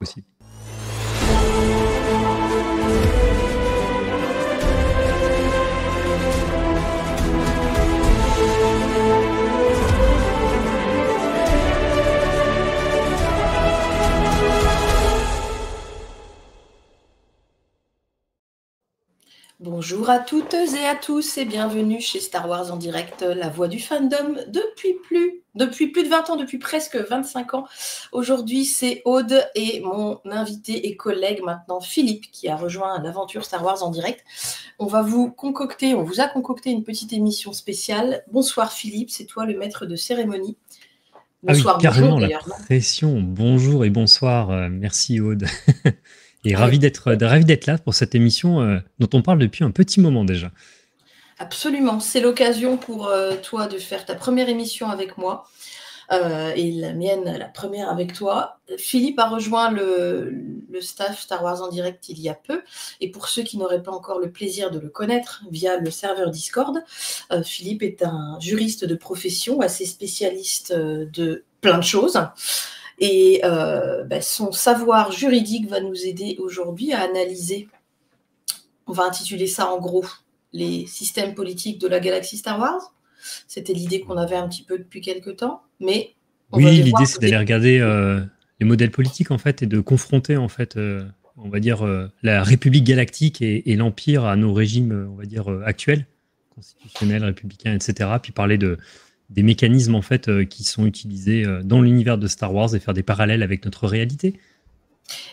possible. Bonjour à toutes et à tous et bienvenue chez Star Wars en direct, la voix du fandom depuis plus de 20 ans, depuis presque 25 ans. Aujourd'hui, c'est Aude et mon invité et collègue maintenant, Philippe, qui a rejoint l'aventure Star Wars en direct. On vous a concocté une petite émission spéciale. Bonsoir Philippe, c'est toi le maître de cérémonie. Bonsoir, carrément, bonjour d'ailleurs. La pression, bonjour et bonsoir, merci Aude. Et ravi d'être là pour cette émission dont on parle depuis un petit moment déjà. Absolument, c'est l'occasion pour toi de faire ta première émission avec moi et la mienne, la première avec toi. Philippe a rejoint le staff Star Wars en direct il y a peu, et pour ceux qui n'auraient pas encore le plaisir de le connaître via le serveur Discord, Philippe est un juriste de profession, assez spécialiste de plein de choses. Et son savoir juridique va nous aider aujourd'hui à analyser, on va intituler ça en gros, les systèmes politiques de la galaxie Star Wars. C'était l'idée qu'on avait un petit peu depuis quelques temps, mais oui, l'idée c'est d'aller regarder les modèles politiques en fait et de confronter en fait, on va dire la République galactique et l'Empire à nos régimes, on va dire actuels, constitutionnels, républicains, etc. Puis parler des mécanismes en fait qui sont utilisés dans l'univers de Star Wars et faire des parallèles avec notre réalité.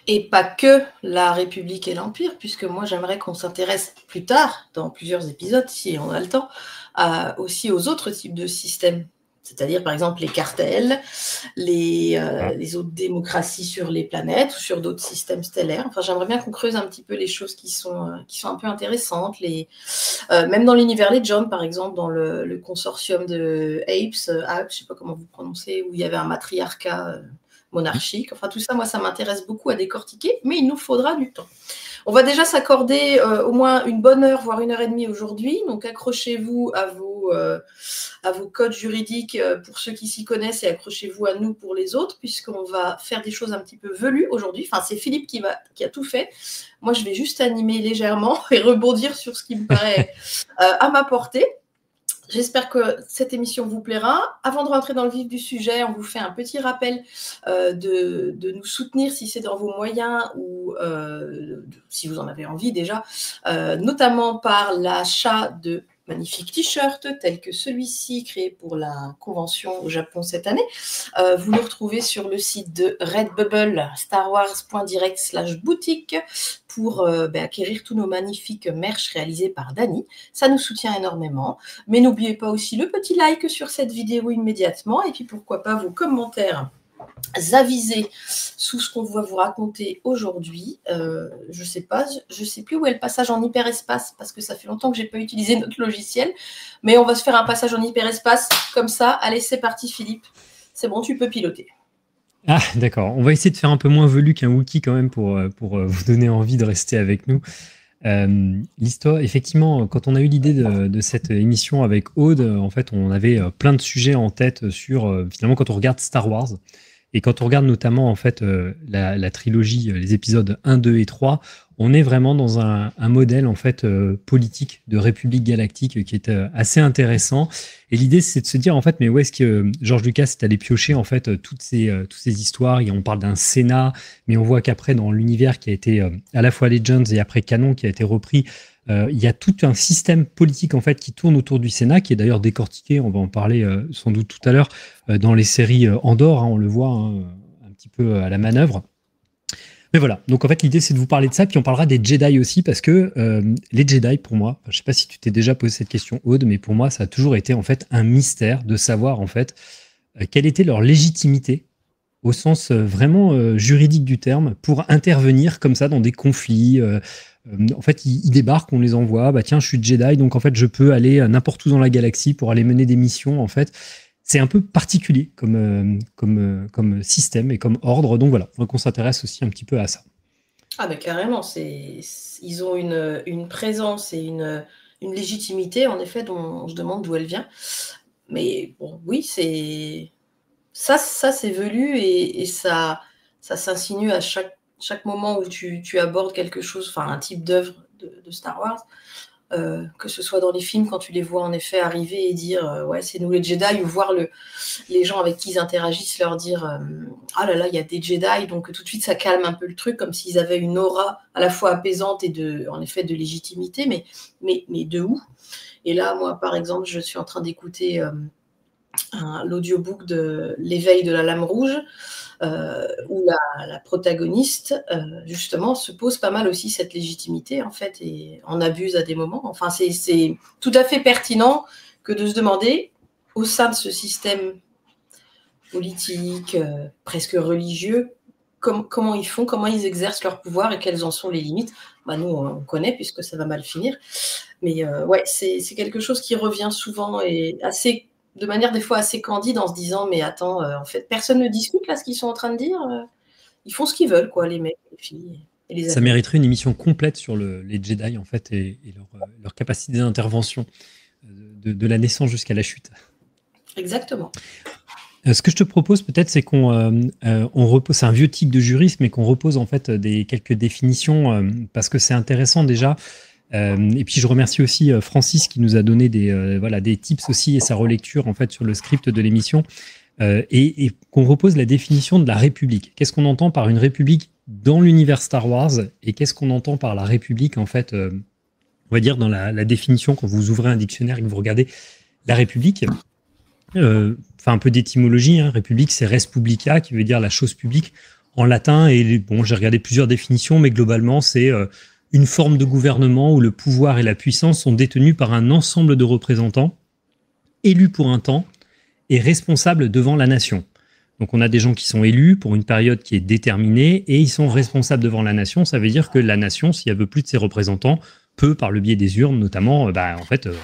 Et pas que la République et l'Empire, puisque moi j'aimerais qu'on s'intéresse plus tard, dans plusieurs épisodes, si on a le temps, aussi aux autres types de systèmes. C'est-à-dire par exemple les cartels, les autres démocraties sur les planètes ou sur d'autres systèmes stellaires. Enfin, j'aimerais bien qu'on creuse un petit peu les choses qui sont un peu intéressantes. Même dans l'univers Legend, par exemple, dans le consortium de Apes, je ne sais pas comment vous prononcez, où il y avait un matriarcat monarchique. Enfin, tout ça, moi, ça m'intéresse beaucoup à décortiquer, mais il nous faudra du temps. On va déjà s'accorder au moins une bonne heure, voire 1h30 aujourd'hui. Donc, accrochez-vous à vos codes juridiques pour ceux qui s'y connaissent et accrochez-vous à nous pour les autres, puisqu'on va faire des choses un petit peu velues aujourd'hui. Enfin, c'est Philippe qui a tout fait. Moi, je vais juste animer légèrement et rebondir sur ce qui me paraît à ma portée. J'espère que cette émission vous plaira. Avant de rentrer dans le vif du sujet, on vous fait un petit rappel de nous soutenir si c'est dans vos moyens ou si vous en avez envie déjà, notamment par l'achat de magnifiques t-shirts tels que celui-ci créé pour la convention au Japon cette année. Vous le retrouvez sur le site de Redbubble, starwars.direct/boutique pour acquérir tous nos magnifiques merch réalisés par Dani. Ça nous soutient énormément. Mais n'oubliez pas aussi le petit like sur cette vidéo immédiatement et puis pourquoi pas vos commentaires avisés sous ce qu'on va vous raconter aujourd'hui. Je sais plus où est le passage en hyperespace parce que ça fait longtemps que j'ai pas utilisé notre logiciel, mais on va se faire un passage en hyperespace comme ça. Allez, c'est parti Philippe, c'est bon, tu peux piloter. Ah d'accord, on va essayer de faire un peu moins velu qu'un Wookie quand même pour vous donner envie de rester avec nous. L'histoire, effectivement, quand on a eu l'idée de cette émission avec Aude, en fait, on avait plein de sujets en tête sur, finalement, quand on regarde Star Wars, et quand on regarde notamment, en fait, la trilogie, les épisodes 1, 2 et 3, on est vraiment dans un modèle, en fait, politique de République galactique qui est assez intéressant. Et l'idée, c'est de se dire, en fait, mais où est-ce que George Lucas est allé piocher, en fait, toutes ces histoires. Et on parle d'un Sénat, mais on voit qu'après, dans l'univers qui a été à la fois Legends et après Canon, qui a été repris, il y a tout un système politique, en fait, qui tourne autour du Sénat, qui est d'ailleurs décortiqué, on va en parler sans doute tout à l'heure, dans les séries Andor, hein, on le voit un petit peu à la manœuvre. Mais voilà, donc en fait l'idée c'est de vous parler de ça, puis on parlera des Jedi aussi, parce que les Jedi pour moi, je sais pas si tu t'es déjà posé cette question Aude, mais pour moi ça a toujours été en fait un mystère de savoir en fait quelle était leur légitimité au sens vraiment juridique du terme pour intervenir comme ça dans des conflits. En fait ils débarquent, on les envoie, bah tiens je suis Jedi donc en fait je peux aller n'importe où dans la galaxie pour aller mener des missions en fait. C'est un peu particulier comme système et comme ordre. Donc voilà, il faut qu'on s'intéresse aussi un petit peu à ça. Ah mais carrément, ils ont une présence et une légitimité, en effet, dont on se demande d'où elle vient. Mais bon, oui, ça c'est velu et ça s'insinue à chaque chaque moment où tu abordes quelque chose, enfin un type d'œuvre de Star Wars, que ce soit dans les films, quand tu les vois en effet arriver et dire ouais, c'est nous les Jedi, ou voir les gens avec qui ils interagissent leur dire ah là là, il y a des Jedi, donc tout de suite ça calme un peu le truc, comme s'ils avaient une aura à la fois apaisante et en effet de légitimité, mais de où? Et là, moi, par exemple, je suis en train d'écouter l'audiobook de L'éveil de la lame rouge, où la protagoniste, justement, se pose pas mal aussi cette légitimité, en fait, et en abuse à des moments. Enfin, c'est tout à fait pertinent que de se demander, au sein de ce système politique, presque religieux, comment ils font, comment ils exercent leur pouvoir et quelles en sont les limites. Bah, nous, on connaît, puisque ça va mal finir. Mais ouais, c'est quelque chose qui revient souvent et de manière des fois assez candide, en se disant mais attends, en fait, personne ne discute là ce qu'ils sont en train de dire. Ils font ce qu'ils veulent, quoi, les mecs, les filles et les Ça adultes. mériterait une émission complète sur les Jedi, en fait, et leur capacité d'intervention de la naissance jusqu'à la chute. Exactement. Ce que je te propose peut-être, c'est qu'on repose, c'est un vieux tic de juriste, mais qu'on repose en fait quelques définitions, parce que c'est intéressant déjà. Et puis je remercie aussi Francis qui nous a donné des tips aussi et sa relecture en fait sur le script de l'émission, et qu'on repose la définition de la République. Qu'est-ce qu'on entend par une République dans l'univers Star Wars, et qu'est-ce qu'on entend par la République en fait, on va dire dans la définition quand vous ouvrez un dictionnaire et que vous regardez la République. Un peu d'étymologie, hein. République, c'est res publica, qui veut dire la chose publique en latin. Et bon, j'ai regardé plusieurs définitions, mais globalement, c'est une forme de gouvernement où le pouvoir et la puissance sont détenus par un ensemble de représentants élus pour un temps et responsables devant la nation. Donc on a des gens qui sont élus pour une période qui est déterminée et ils sont responsables devant la nation. Ça veut dire que la nation, si elle veut plus de ses représentants, peut, par le biais des urnes notamment,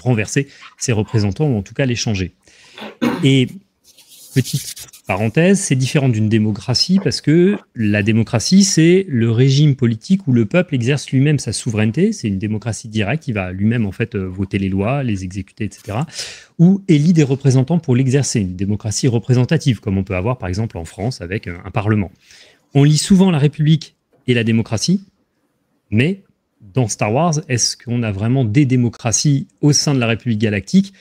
renverser ses représentants ou en tout cas les changer. Et petite parenthèse, c'est différent d'une démocratie parce que la démocratie, c'est le régime politique où le peuple exerce lui-même sa souveraineté. C'est une démocratie directe, il va lui-même en fait voter les lois, les exécuter, etc. Ou élit des représentants pour l'exercer. Une démocratie représentative, comme on peut avoir par exemple en France avec un parlement. On lit souvent la République et la démocratie, mais dans Star Wars, est-ce qu'on a vraiment des démocraties au sein de la République galactique ?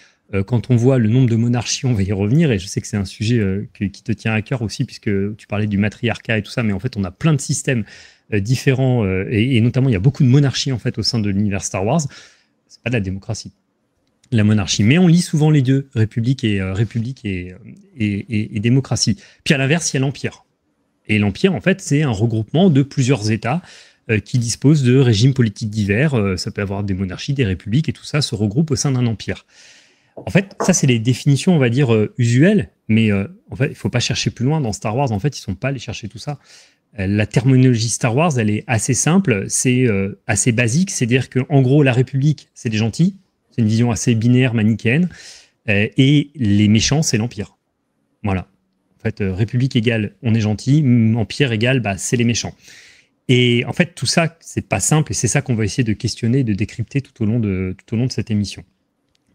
Quand on voit le nombre de monarchies, on va y revenir, et je sais que c'est un sujet qui te tient à cœur aussi, puisque tu parlais du matriarcat et tout ça, mais en fait, on a plein de systèmes différents, et notamment, il y a beaucoup de monarchies en fait au sein de l'univers Star Wars. C'est pas de la démocratie, la monarchie, mais on lit souvent les deux, république et démocratie. Puis à l'inverse, il y a l'Empire. Et l'Empire, en fait, c'est un regroupement de plusieurs États qui disposent de régimes politiques divers. Ça peut avoir des monarchies, des républiques, et tout ça se regroupe au sein d'un empire. En fait, ça, c'est les définitions, on va dire, usuelles, mais en fait, il ne faut pas chercher plus loin. Dans Star Wars, en fait, ils ne sont pas allés chercher tout ça. La terminologie Star Wars, elle est assez simple, c'est assez basique, c'est-à-dire qu'en gros, la République, c'est des gentils, c'est une vision assez binaire, manichéenne, et les méchants, c'est l'Empire. Voilà. En fait, République égale, on est gentil, Empire égale, c'est les méchants. Et en fait, tout ça, c'est pas simple, et c'est ça qu'on va essayer de questionner, de décrypter tout au long de cette émission,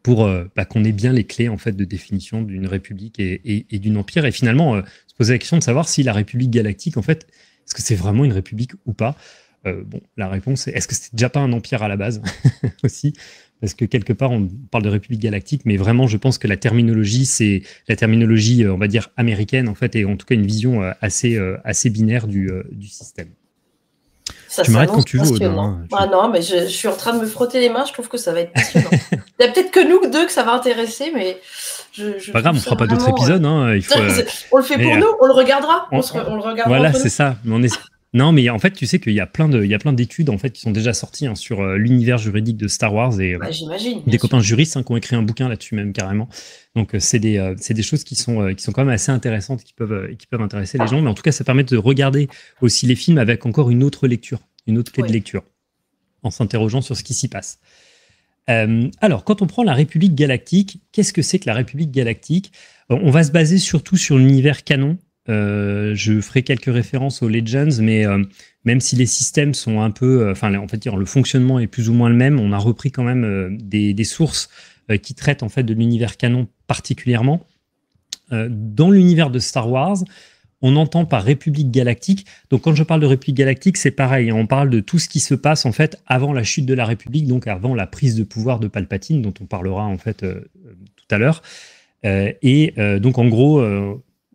pour qu'on ait bien les clés en fait de définition d'une république et d'un empire, et finalement se poser la question de savoir si la République galactique, en fait, est-ce que c'est vraiment une république ou pas. La réponse est, est-ce que c'était déjà pas un empire à la base aussi, parce que quelque part on parle de République galactique, mais vraiment je pense que la terminologie, c'est la terminologie on va dire américaine en fait, et en tout cas une vision assez binaire du système. Ça tu m'arrêtes quand tu veux, passionnant. Ah non, mais je suis en train de me frotter les mains, je trouve que ça va être passionnant. Il y a peut-être que nous deux que ça va intéresser, mais pas grave, on fera pas d'autres épisodes. Hein, on le fait pour nous, on le regardera. On le regardera. Voilà, c'est ça. Non, mais en fait, tu sais qu'il y a plein d'études en fait qui sont déjà sorties sur l'univers juridique de Star Wars, et j'imagine. Des copains juristes qui ont écrit un bouquin là-dessus même carrément. Donc c'est des choses qui sont quand même assez intéressantes et qui peuvent intéresser les gens. Mais en tout cas, ça permet de regarder aussi les films avec encore une autre lecture, une autre clé de lecture, en s'interrogeant sur ce qui s'y passe. Alors, quand on prend la République galactique, qu'est-ce que c'est que la République galactique ? On va se baser surtout sur l'univers canon. Je ferai quelques références aux Legends, mais même si les systèmes sont un peu... en fait, le fonctionnement est plus ou moins le même, on a repris quand même des sources qui traitent en fait de l'univers canon particulièrement. Dans l'univers de Star Wars, on entend par République galactique. Donc, quand je parle de République galactique, c'est pareil. On parle de tout ce qui se passe, en fait, avant la chute de la République, donc avant la prise de pouvoir de Palpatine, dont on parlera, en fait, tout à l'heure. Donc, en gros,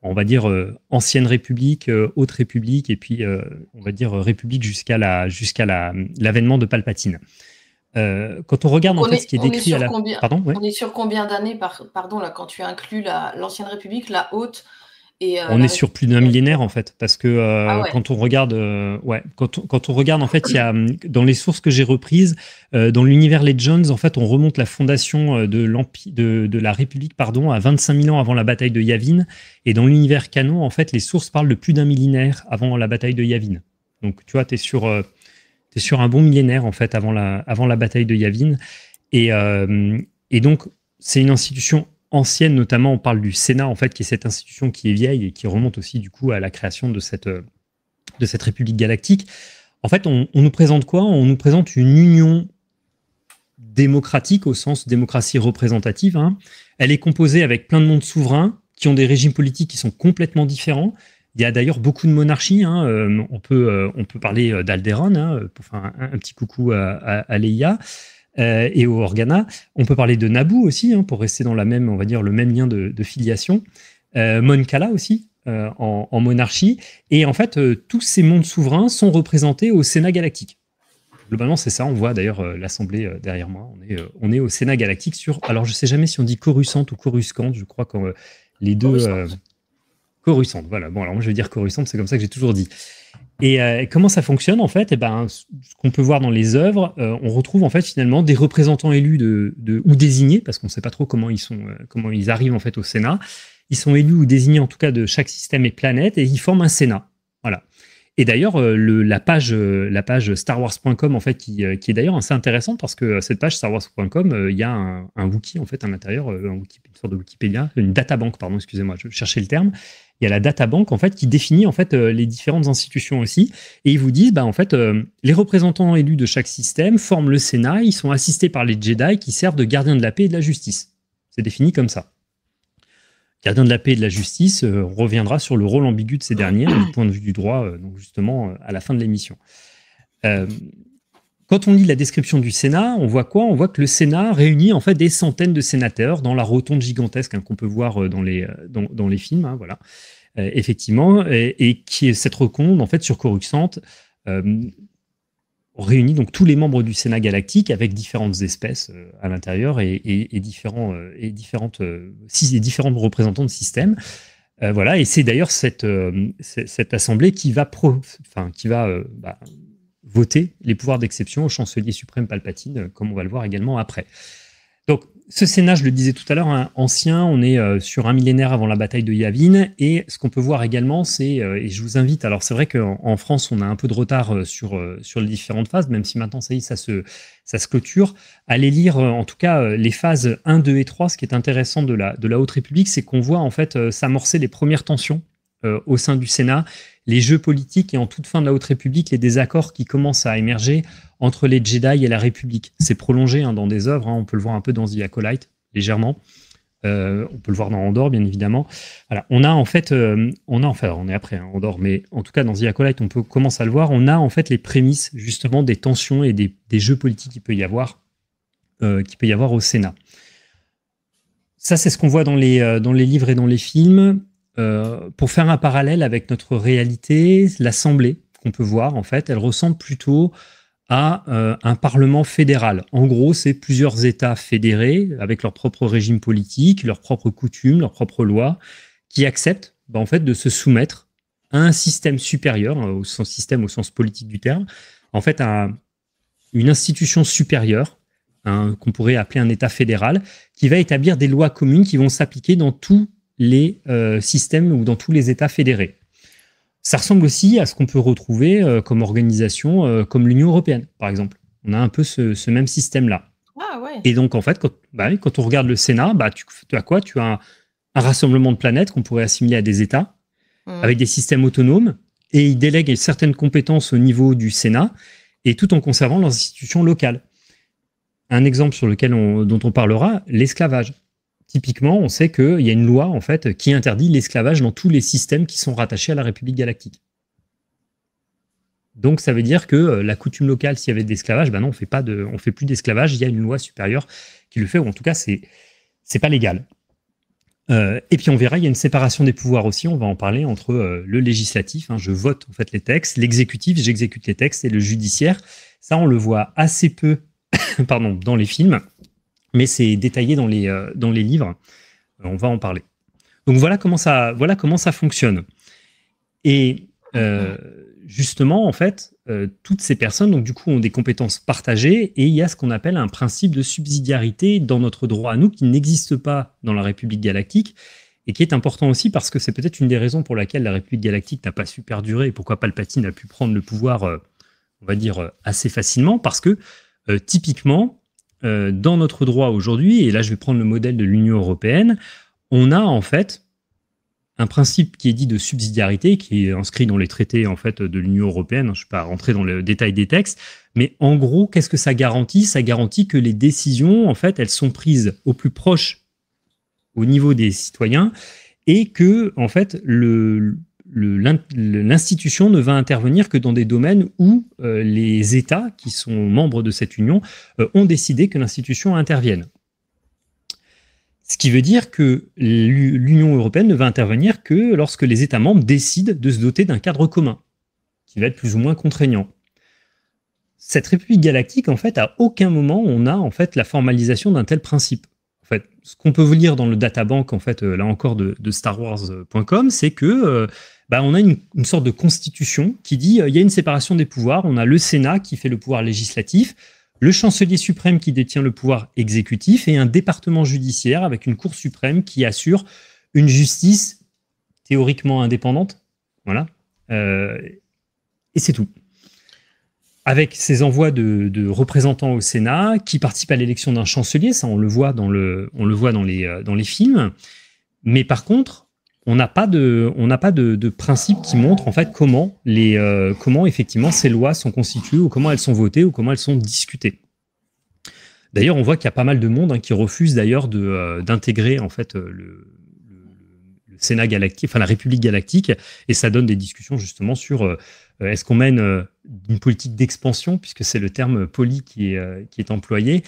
on va dire ancienne République, haute République, et puis, on va dire République jusqu'à l'avènement de Palpatine. Quand on regarde, en fait, ce qui est décrit à la... Pardon, ouais. On est sur combien d'années, pardon, là, quand tu inclus l'ancienne République, la haute? On est sur plus d'un millénaire en fait, parce que quand on regarde, quand on regarde en fait, il y a dans les sources que j'ai reprises, dans l'univers Legends, en fait, on remonte la fondation de la République, pardon, à 25 000 ans avant la bataille de Yavin, et dans l'univers canon, en fait, les sources parlent de plus d'un millénaire avant la bataille de Yavin. Donc, tu vois, t'es sur un bon millénaire en fait avant la bataille de Yavin, et donc c'est une institution ancienne, notamment on parle du Sénat en fait, qui est cette institution qui est vieille et qui remonte aussi du coup à la création de cette République galactique. En fait, on nous présente quoi? On nous présente une union démocratique au sens démocratie représentative. Hein. Elle est composée avec plein de mondes souverains qui ont des régimes politiques qui sont complètement différents. Il y a d'ailleurs beaucoup de monarchies. Hein. On peut parler d'Alderaan, hein, pour faire un petit coucou à Leia. Et au Organa. On peut parler de Naboo aussi, hein, pour rester dans la même, on va dire, le même lien de filiation. Mon Cala aussi, en monarchie. Et en fait, tous ces mondes souverains sont représentés au Sénat galactique. Globalement, c'est ça. On voit d'ailleurs l'Assemblée derrière moi. On est au Sénat galactique sur... Alors, je ne sais jamais si on dit Coruscant ou Coruscant. Je crois que les deux... Coruscant, voilà. Bon, alors moi, je vais dire Coruscant, c'est comme ça que j'ai toujours dit. Et comment ça fonctionne en fait? Ce qu'on peut voir dans les œuvres, on retrouve en fait finalement des représentants élus ou désignés, parce qu'on ne sait pas trop comment ils arrivent en fait au Sénat. Ils sont élus ou désignés en tout cas de chaque système et planète, et ils forment un Sénat. Voilà. Et d'ailleurs, la page starwars.com en fait qui est d'ailleurs assez intéressante, parce que cette page starwars.com, il y a un wiki en fait à l'intérieur, une sorte de Wikipédia, une databank, pardon, excusez-moi, je cherchais le terme. Il y a la databank en fait qui définit en fait les différentes institutions aussi, et ils vous disent en fait les représentants élus de chaque système forment le Sénat, ils sont assistés par les Jedi qui servent de gardiens de la paix et de la justice. C'est défini comme ça. Gardiens de la paix et de la justice, on reviendra sur le rôle ambigu de ces derniers du point de vue du droit, donc justement à la fin de l'émission. Quand on lit la description du Sénat, on voit quoi? On voit que le Sénat réunit en fait des centaines de sénateurs dans la rotonde gigantesque, hein, qu'on peut voir dans les films, hein, voilà. Effectivement, et qui est cette rotonde en fait sur Coruscant, réunit donc tous les membres du Sénat galactique avec différentes espèces à l'intérieur et différents représentants de systèmes. Voilà, et c'est d'ailleurs cette assemblée qui va voter les pouvoirs d'exception au chancelier suprême Palpatine, comme on va le voir également après. Donc, ce Sénat, je le disais tout à l'heure, hein, ancien, on est sur un millénaire avant la bataille de Yavin, et ce qu'on peut voir également, c'est, et je vous invite, alors c'est vrai qu'en France, on a un peu de retard sur les différentes phases, même si maintenant, ça y est, ça se clôture, allez lire en tout cas les phases 1, 2 et 3. Ce qui est intéressant de la Haute République, c'est qu'on voit en fait s'amorcer les premières tensions au sein du Sénat, les jeux politiques, et en toute fin de la Haute République, les désaccords qui commencent à émerger entre les Jedi et la République. C'est prolongé dans des œuvres, hein, on peut le voir un peu dans The Acolyte, légèrement. On peut le voir dans Andor, bien évidemment. Voilà, on est après Andor, mais en tout cas dans The Acolyte, on commence à le voir. On a en fait les prémices justement des tensions et des jeux politiques qu'il peut y avoir au Sénat. Ça, c'est ce qu'on voit dans les livres et dans les films. Pour faire un parallèle avec notre réalité, l'Assemblée qu'on peut voir, en fait, elle ressemble plutôt à un parlement fédéral. En gros, c'est plusieurs États fédérés avec leur propre régime politique, leurs propres coutumes, leurs propres lois, qui acceptent en fait, de se soumettre à un système supérieur, au sens politique du terme, en fait, à une institution supérieure, qu'on pourrait appeler un État fédéral, qui va établir des lois communes qui vont s'appliquer dans tous les systèmes ou dans tous les États fédérés. Ça ressemble aussi à ce qu'on peut retrouver comme organisation, comme l'Union européenne, par exemple. On a un peu ce même système-là. Ah ouais. Et donc, en fait, quand on regarde le Sénat, tu as quoi? Tu as un rassemblement de planètes qu'on pourrait assimiler à des États, avec des systèmes autonomes, et ils délèguent certaines compétences au niveau du Sénat, et tout en conservant leurs institutions locales. Un exemple dont on parlera, l'esclavage. typiquement, on sait qu'il y a une loi en fait qui interdit l'esclavage dans tous les systèmes qui sont rattachés à la République galactique. Donc ça veut dire que la coutume locale, s'il y avait de l'esclavage, ben non, on fait plus d'esclavage. Il y a une loi supérieure qui le fait, ou en tout cas c'est pas légal. Et puis on verra, il y a une séparation des pouvoirs aussi. On va en parler entre le législatif, je vote en fait les textes, l'exécutif, j'exécute les textes, et le judiciaire. Ça, on le voit assez peu, pardon, dans les films, mais c'est détaillé dans les livres. On va en parler. Donc voilà comment ça fonctionne. Et justement, en fait, toutes ces personnes, donc du coup, ont des compétences partagées, et il y a ce qu'on appelle un principe de subsidiarité dans notre droit à nous, qui n'existe pas dans la République galactique, et qui est important aussi parce que c'est peut-être une des raisons pour laquelle la République galactique n'a pas su perdurer, et pourquoi Palpatine a pu prendre le pouvoir, on va dire, assez facilement, parce que, typiquement, dans notre droit aujourd'hui, et là je vais prendre le modèle de l'Union européenne, on a en fait un principe qui est dit de subsidiarité, qui est inscrit dans les traités en fait de l'Union européenne. Je ne vais pas rentrer dans le détail des textes, mais en gros, qu'est-ce que ça garantit? Ça garantit que les décisions, en fait, elles sont prises au plus proche, au niveau des citoyens, et que, en fait, l'institution ne va intervenir que dans des domaines où les États qui sont membres de cette union ont décidé que l'institution intervienne. Ce qui veut dire que l'Union européenne ne va intervenir que lorsque les États membres décident de se doter d'un cadre commun, qui va être plus ou moins contraignant. Cette République galactique, en fait, à aucun moment on a en fait la formalisation d'un tel principe. En fait, ce qu'on peut vous lire dans le databank, en fait, là encore de StarWars.com, c'est que on a une sorte de constitution qui dit il y a une séparation des pouvoirs. On a le Sénat qui fait le pouvoir législatif, le chancelier suprême qui détient le pouvoir exécutif et un département judiciaire avec une cour suprême qui assure une justice théoriquement indépendante. Voilà. Et c'est tout. Avec ces envois de représentants au Sénat qui participent à l'élection d'un chancelier, ça on le voit dans les films. Mais par contre, on n'a pas de principe qui montre en fait comment effectivement ces lois sont constituées, ou comment elles sont votées, ou comment elles sont discutées. D'ailleurs, on voit qu'il y a pas mal de monde qui refuse d'ailleurs d'intégrer en fait le Sénat galactique, enfin la République galactique, et ça donne des discussions justement sur est-ce qu'on mène une politique d'expansion, puisque c'est le terme poli qui est employé.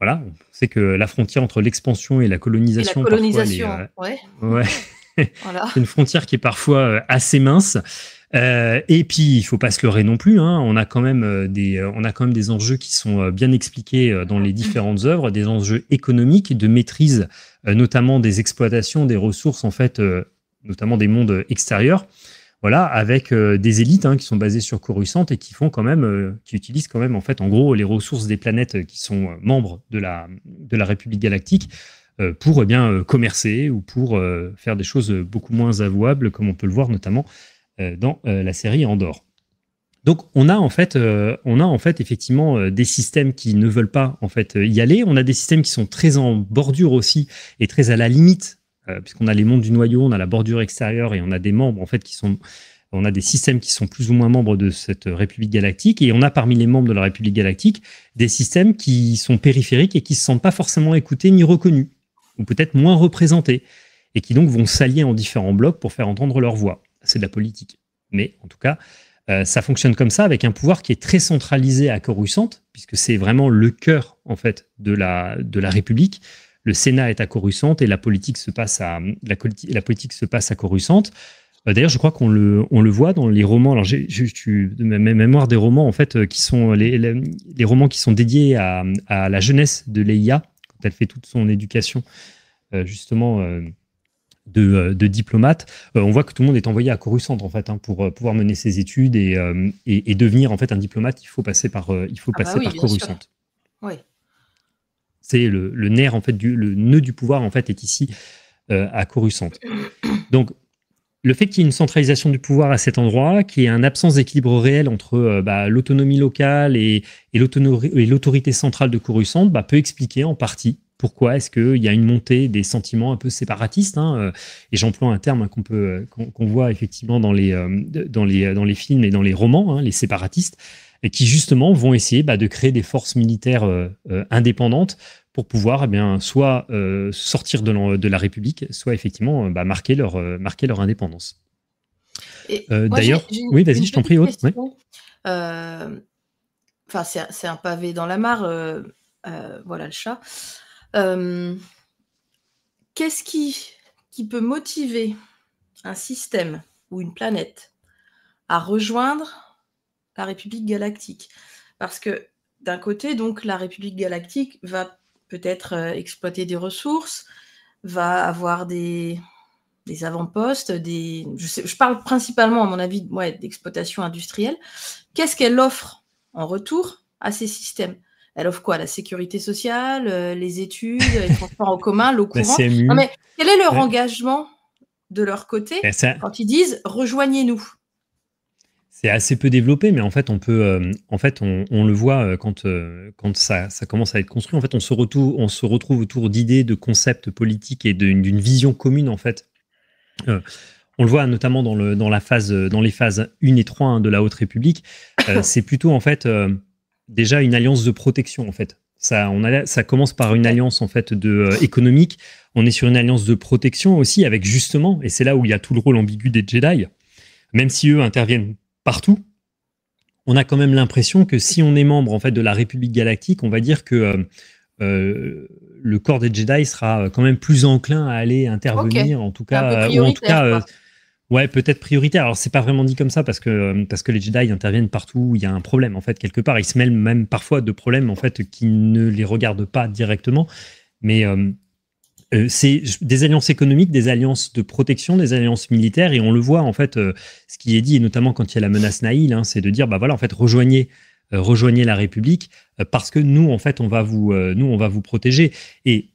Voilà, on sait que la frontière entre l'expansion et la colonisation, Voilà. C'est une frontière qui est parfois assez mince. Et puis, il ne faut pas se leurrer non plus. On a quand même des enjeux qui sont bien expliqués dans les différentes œuvres, des enjeux économiques, de maîtrise, notamment des exploitations, des ressources, en fait, notamment des mondes extérieurs. Voilà, avec des élites qui sont basées sur Coruscant et qui font quand même, qui utilisent quand même en fait en gros les ressources des planètes qui sont membres de la République galactique pour commercer ou pour faire des choses beaucoup moins avouables, comme on peut le voir notamment dans la série Andor. Donc on a en fait effectivement des systèmes qui ne veulent pas en fait y aller. On a des systèmes qui sont très en bordure aussi et très à la limite. Puisqu'on a les mondes du noyau, on a la bordure extérieure et on a des membres en fait on a des systèmes qui sont plus ou moins membres de cette République galactique, et on a parmi les membres de la République galactique des systèmes qui sont périphériques et qui se sentent pas forcément écoutés ni reconnus, ou peut-être moins représentés, et qui donc vont s'allier en différents blocs pour faire entendre leur voix. C'est de la politique, mais en tout cas ça fonctionne comme ça, avec un pouvoir qui est très centralisé à Coruscant, puisque c'est vraiment le cœur en fait de la République. Le Sénat est à Coruscant et la politique se passe à Coruscant. D'ailleurs, je crois qu'on le voit dans les romans. Alors, j'ai de ma mémoire des romans en fait qui sont les romans qui sont dédiés à la jeunesse de Leia quand elle fait toute son éducation justement de diplomate. On voit que tout le monde est envoyé à Coruscant en fait pour pouvoir mener ses études et devenir en fait un diplomate. Il faut passer par Coruscant. Oui. C'est le nerf en fait le nœud du pouvoir en fait est ici à Coruscant. Donc le fait qu'il y ait une centralisation du pouvoir à cet endroit, qu'il y ait une absence d'équilibre réel entre l'autonomie locale et l'autorité centrale de Coruscant peut expliquer en partie pourquoi est-ce qu'il y a une montée des sentiments un peu séparatistes. Et j'emploie un terme qu'on voit effectivement dans les films et dans les romans, les séparatistes, et qui justement vont essayer de créer des forces militaires indépendantes pour pouvoir soit sortir de la République, soit effectivement marquer leur indépendance. Moi, D'ailleurs, j'ai oui, vas-y, une je t'en petite prie, Aude. Ouais. question. Enfin, c'est un pavé dans la mare. Voilà le chat. Qu'est-ce qui peut motiver un système ou une planète à rejoindre la République galactique? Parce que d'un côté, donc, la République galactique va peut-être exploiter des ressources, va avoir des avant-postes, je parle principalement, à mon avis, d'exploitation industrielle. Qu'est-ce qu'elle offre en retour à ces systèmes? Elle offre quoi? La sécurité sociale, les études, les transports en commun, l'eau La courante? Non, CMU. mais quel est leur Ouais. engagement de leur côté Ça, quand ils disent rejoignez-nous? c'est assez peu développé, mais en fait, on le voit quand ça commence à être construit. En fait, on se retrouve autour d'idées, de concepts politiques et d'une vision commune, en fait. On le voit notamment dans les phases 1 et 3 de la Haute République. C'est plutôt, en fait, déjà une alliance de protection, en fait. Ça commence par une alliance, en fait, économique. On est sur une alliance de protection aussi, avec justement, et c'est là où il y a tout le rôle ambigu des Jedi, même si eux interviennent partout, on a quand même l'impression que si on est membre en fait de la République galactique, on va dire que le corps des Jedi sera quand même plus enclin à aller intervenir, Ok, en tout c'est un peu cas, ou en tout prioritaire, cas, quoi. ouais, peut-être prioritaire. Alors c'est pas vraiment dit comme ça parce que les Jedi interviennent partout où il y a un problème en fait quelque part. Ils se mêlent même parfois de problèmes en fait qui ne les regardent pas directement, mais c'est des alliances économiques, des alliances de protection, des alliances militaires, et on le voit en fait, ce qui est dit, et notamment quand il y a la menace Nihil, hein, c'est de dire, bah voilà, en fait, rejoignez la République parce que nous, en fait, on va vous protéger. Et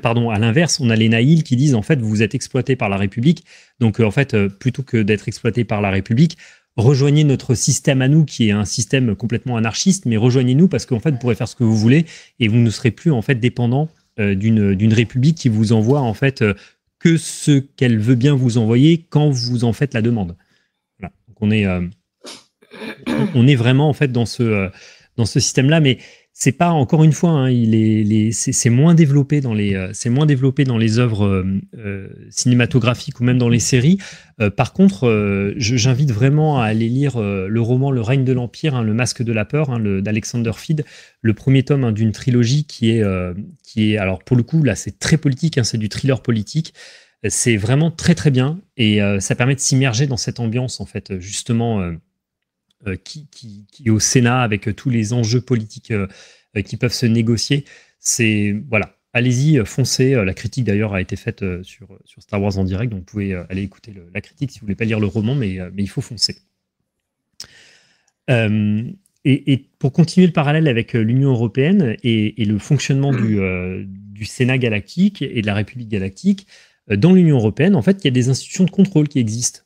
pardon, à l'inverse, on a les Nihil qui disent, en fait, vous êtes exploités par la République, donc en fait, plutôt que d'être exploité par la République, rejoignez notre système à nous, qui est un système complètement anarchiste, mais rejoignez-nous parce qu'en fait, vous pourrez faire ce que vous voulez et vous ne serez plus en fait dépendant d'une république qui vous envoie en fait que ce qu'elle veut bien vous envoyer quand vous en faites la demande. Voilà. Donc on est vraiment en fait dans ce système-là, mais c'est pas encore une fois, hein, c'est moins développé dans les œuvres cinématographiques ou même dans les séries. Par contre, j'invite vraiment à aller lire le roman Le règne de l'Empire, hein, Le Masque de la peur, hein, d'Alexander Fied, le premier tome, hein, d'une trilogie qui est alors pour le coup là c'est très politique, hein, c'est du thriller politique. C'est vraiment très très bien et ça permet de s'immerger dans cette ambiance en fait justement. Qui est au Sénat avec tous les enjeux politiques qui peuvent se négocier. C'est voilà, allez-y, foncez. La critique d'ailleurs a été faite sur Star Wars en direct, donc vous pouvez aller écouter la critique si vous voulez pas lire le roman, mais il faut foncer. Et pour continuer le parallèle avec l'Union européenne et le fonctionnement du Sénat galactique et de la République galactique, dans l'Union européenne, en fait, il y a des institutions de contrôle qui existent.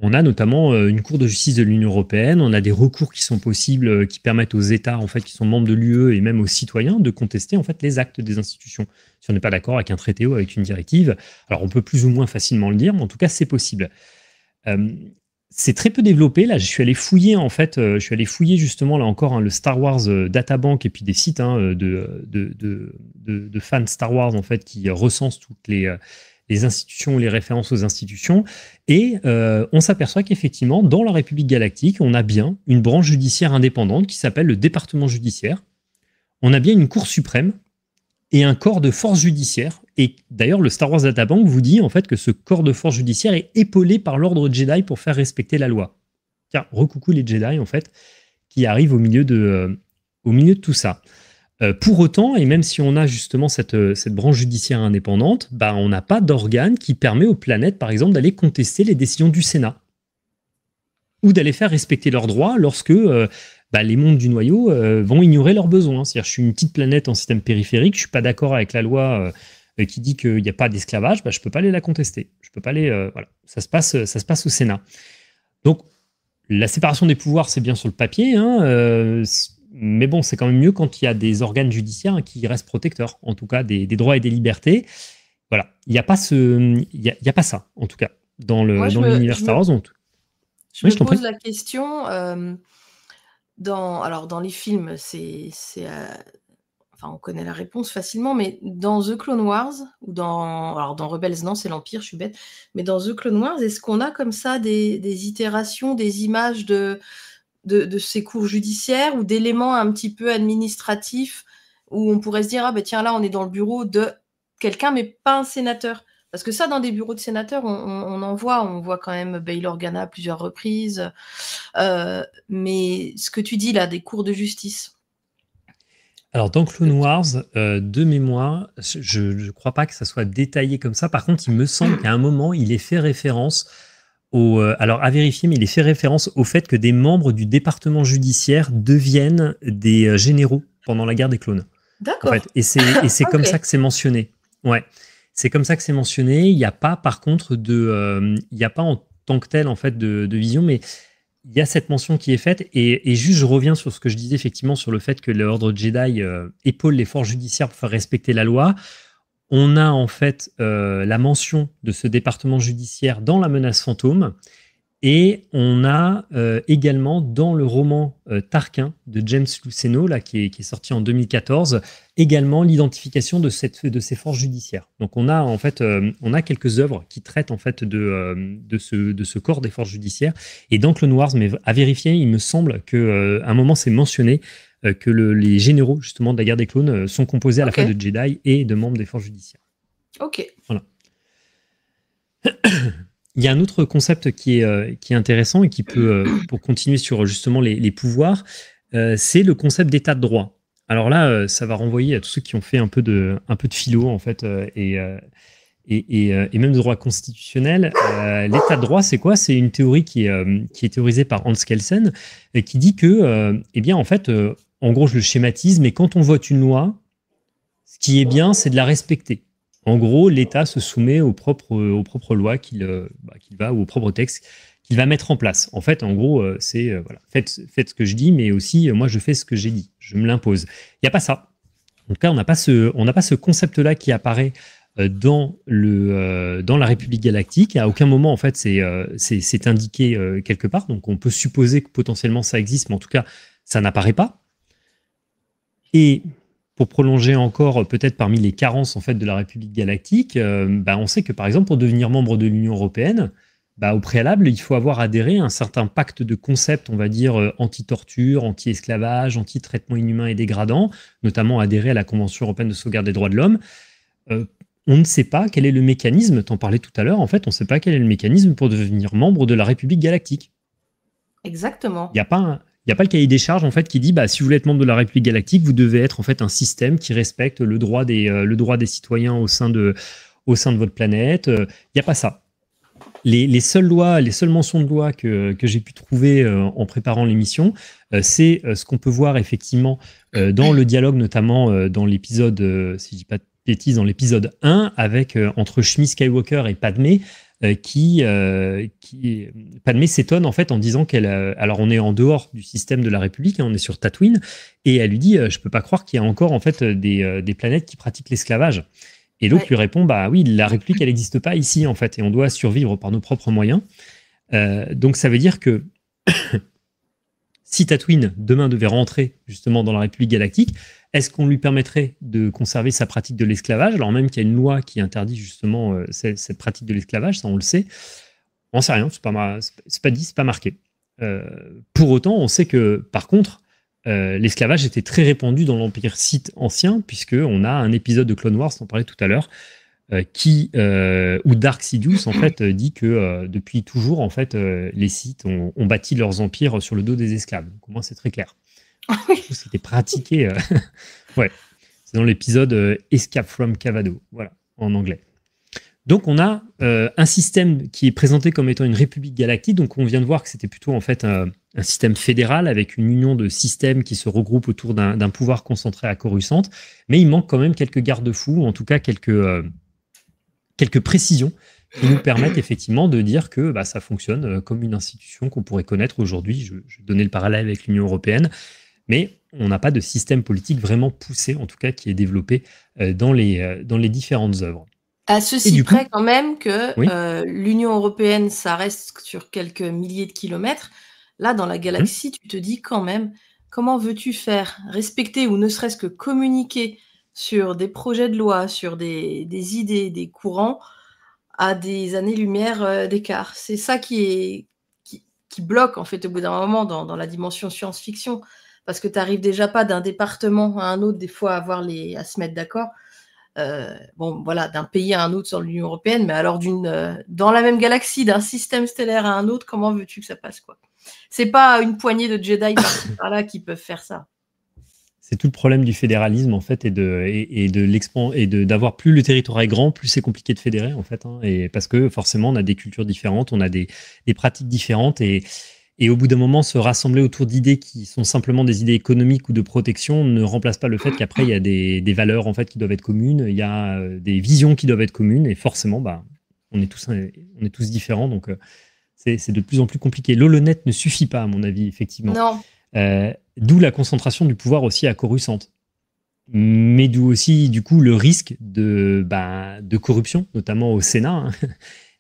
On a notamment une Cour de justice de l'Union européenne, on a des recours qui sont possibles, qui permettent aux États en fait, qui sont membres de l'UE et même aux citoyens de contester en fait, les actes des institutions. Si on n'est pas d'accord avec un traité ou avec une directive, alors on peut plus ou moins facilement le dire, mais en tout cas c'est possible. C'est très peu développé. Là, je suis allé fouiller justement là encore, hein, le Star Wars Databank et puis des sites, hein, de fans Star Wars en fait qui recensent toutes les institutions ou les références aux institutions. Et on s'aperçoit qu'effectivement, dans la République galactique, on a bien une branche judiciaire indépendante qui s'appelle le département judiciaire. On a bien une Cour suprême et un corps de force judiciaire. Et d'ailleurs, le Star Wars Databank vous dit en fait que ce corps de force judiciaire est épaulé par l'ordre Jedi pour faire respecter la loi. Tiens, recoucou les Jedi, en fait, qui arrivent au milieu de tout ça. Pour autant, et même si on a justement cette branche judiciaire indépendante, bah, on n'a pas d'organe qui permet aux planètes, par exemple, d'aller contester les décisions du Sénat ou d'aller faire respecter leurs droits lorsque les mondes du noyau vont ignorer leurs besoins. C'est-à-dire, je suis une petite planète en système périphérique, je suis pas d'accord avec la loi qui dit qu'il n'y a pas d'esclavage, je peux pas aller la contester. Je peux pas aller, voilà. Ça se passe au Sénat. Donc, la séparation des pouvoirs, c'est bien sur le papier, hein, mais bon, c'est quand même mieux quand il y a des organes judiciaires qui restent protecteurs, en tout cas des droits et des libertés. Voilà, il n'y a pas ça, en tout cas, dans l'univers Star Wars. Je me pose la question, dans les films, on connaît la réponse facilement, mais dans The Clone Wars, ou dans Rebels, non, c'est l'Empire, je suis bête, mais dans The Clone Wars, est-ce qu'on a comme ça des itérations, des images de ces cours judiciaires ou d'éléments un petit peu administratifs où on pourrait se dire, ah ben tiens, là, on est dans le bureau de quelqu'un, mais pas un sénateur. Parce que ça, dans des bureaux de sénateurs, on voit quand même Bail Organa à plusieurs reprises. Mais ce que tu dis là, des cours de justice. Alors, dans Clone Wars, de mémoire, je ne crois pas que ça soit détaillé comme ça. Par contre, il me semble qu'à un moment, il est fait référence alors, à vérifier, mais il est fait référence au fait que des membres du département judiciaire deviennent des généraux pendant la guerre des clones. D'accord. En fait. Et c'est comme ça que c'est mentionné. Ouais. C'est comme ça que c'est mentionné. Il n'y a pas, par contre, il n'y a pas en tant que tel, en fait, de vision, mais il y a cette mention qui est faite. Et juste, je reviens sur ce que je disais, effectivement, sur le fait que l'ordre Jedi épaule les forces judiciaires pour faire respecter la loi. On a en fait la mention de ce département judiciaire dans La Menace Fantôme, et on a également dans le roman Tarquin de James Luceno, là, qui est sorti en 2014, également l'identification de ces forces judiciaires. Donc on a en fait on a quelques œuvres qui traitent en fait de ce corps des forces judiciaires. Et dans Clone Wars, mais à vérifier, il me semble que à un moment c'est mentionné que les généraux justement de la guerre des clones sont composés à la fois de Jedi et de membres des forces judiciaires. Ok. Voilà. Il y a un autre concept qui est intéressant et qui peut, pour continuer sur justement les pouvoirs, c'est le concept d'état de droit. Alors là, ça va renvoyer à tous ceux qui ont fait un peu de philo en fait et même de droit constitutionnel. L'état de droit, c'est quoi? C'est une théorie qui est théorisée par Hans Kelsen et qui dit que, eh bien, en fait, en gros, je le schématise, mais quand on vote une loi, ce qui est bien, c'est de la respecter. En gros, l'État se soumet aux propres lois qu'il va, ou aux propres textes qu'il va mettre en place. En fait, en gros, c'est voilà, faites ce que je dis, mais aussi moi je fais ce que j'ai dit, je me l'impose. Il n'y a pas ça. En tout cas, on n'a pas ce concept-là qui apparaît dans la République galactique. À aucun moment, en fait, c'est indiqué quelque part. Donc, on peut supposer que potentiellement ça existe, mais en tout cas, ça n'apparaît pas. Et pour prolonger encore, peut-être parmi les carences en fait de la République galactique, on sait que par exemple pour devenir membre de l'Union européenne, au préalable, il faut avoir adhéré à un certain pacte de concepts, on va dire anti-torture, anti-esclavage, anti-traitement inhumain et dégradant, notamment adhéré à la Convention européenne de sauvegarde des droits de l'homme. On ne sait pas quel est le mécanisme, t'en parlais tout à l'heure, en fait, on ne sait pas quel est le mécanisme pour devenir membre de la République galactique. Exactement. Il n'y a pas le cahier des charges en fait qui dit si vous voulez être membre de la République galactique, vous devez être en fait un système qui respecte le droit des citoyens au sein de votre planète. Il n'y a pas ça. Les seules mentions de loi que j'ai pu trouver en préparant l'émission, c'est ce qu'on peut voir effectivement dans le dialogue, notamment dans l'épisode, si je dis pas de bêtises, dans l'épisode 1, entre Shmi Skywalker et Padmé, Padmé s'étonne en fait en disant alors on est en dehors du système de la République, on est sur Tatooine, et elle lui dit je peux pas croire qu'il y a encore en fait des planètes qui pratiquent l'esclavage. Et l'autre lui répond oui, la République elle n'existe pas ici en fait et on doit survivre par nos propres moyens. Donc ça veut dire que si Tatooine demain devait rentrer justement dans la République galactique, est-ce qu'on lui permettrait de conserver sa pratique de l'esclavage, alors même qu'il y a une loi qui interdit justement cette pratique de l'esclavage, ça on le sait. On ne sait rien, c'est pas dit, c'est pas marqué. Pour autant, on sait que par contre, l'esclavage était très répandu dans l'Empire Sith ancien, puisqu'on a un épisode de Clone Wars, on en parlait tout à l'heure, où Dark Sidious en fait dit que depuis toujours en fait les Sith ont bâti leurs empires sur le dos des esclaves. Donc au moins c'est très clair. C'était pratiqué. Ouais, c'est dans l'épisode Escape from Cavado, voilà, en anglais. Donc on a un système qui est présenté comme étant une république galactique. Donc on vient de voir que c'était plutôt en fait un système fédéral avec une union de systèmes qui se regroupent autour d'un pouvoir concentré à Coruscant. Mais il manque quand même quelques garde-fous, ou en tout cas quelques précisions qui nous permettent effectivement de dire que ça fonctionne comme une institution qu'on pourrait connaître aujourd'hui. Je donnais le parallèle avec l'Union européenne, mais on n'a pas de système politique vraiment poussé, en tout cas qui est développé dans les différentes œuvres. À ceci près quand même que l'Union européenne, ça reste sur quelques milliers de kilomètres. Là, dans la galaxie, tu te dis quand même comment veux-tu faire respecter ou ne serait-ce que communiquer sur des projets de loi, sur des idées, des courants, à des années-lumière d'écart? C'est ça qui bloque, en fait, au bout d'un moment, dans la dimension science-fiction. Parce que tu n'arrives déjà pas d'un département à un autre, des fois, à se mettre d'accord. Bon, voilà, d'un pays à un autre sur l'Union européenne, mais alors dans la même galaxie, d'un système stellaire à un autre, comment veux-tu que ça passe, quoi? C'est pas une poignée de Jedi par-ci par-là qui peuvent faire ça. C'est tout le problème du fédéralisme, en fait, d'avoir plus le territoire est grand, plus c'est compliqué de fédérer, en fait. Hein, et parce que forcément, on a des cultures différentes, on a des pratiques différentes, et au bout d'un moment, se rassembler autour d'idées qui sont simplement des idées économiques ou de protection ne remplace pas le fait qu'après, il y a des valeurs, en fait, qui doivent être communes, il y a des visions qui doivent être communes, et forcément, bah, on est tous différents, donc c'est de plus en plus compliqué. L'holonet ne suffit pas, à mon avis, effectivement. Non. D'où la concentration du pouvoir aussi à Coruscant. Mais d'où aussi, du coup, le risque de corruption, notamment au Sénat, hein,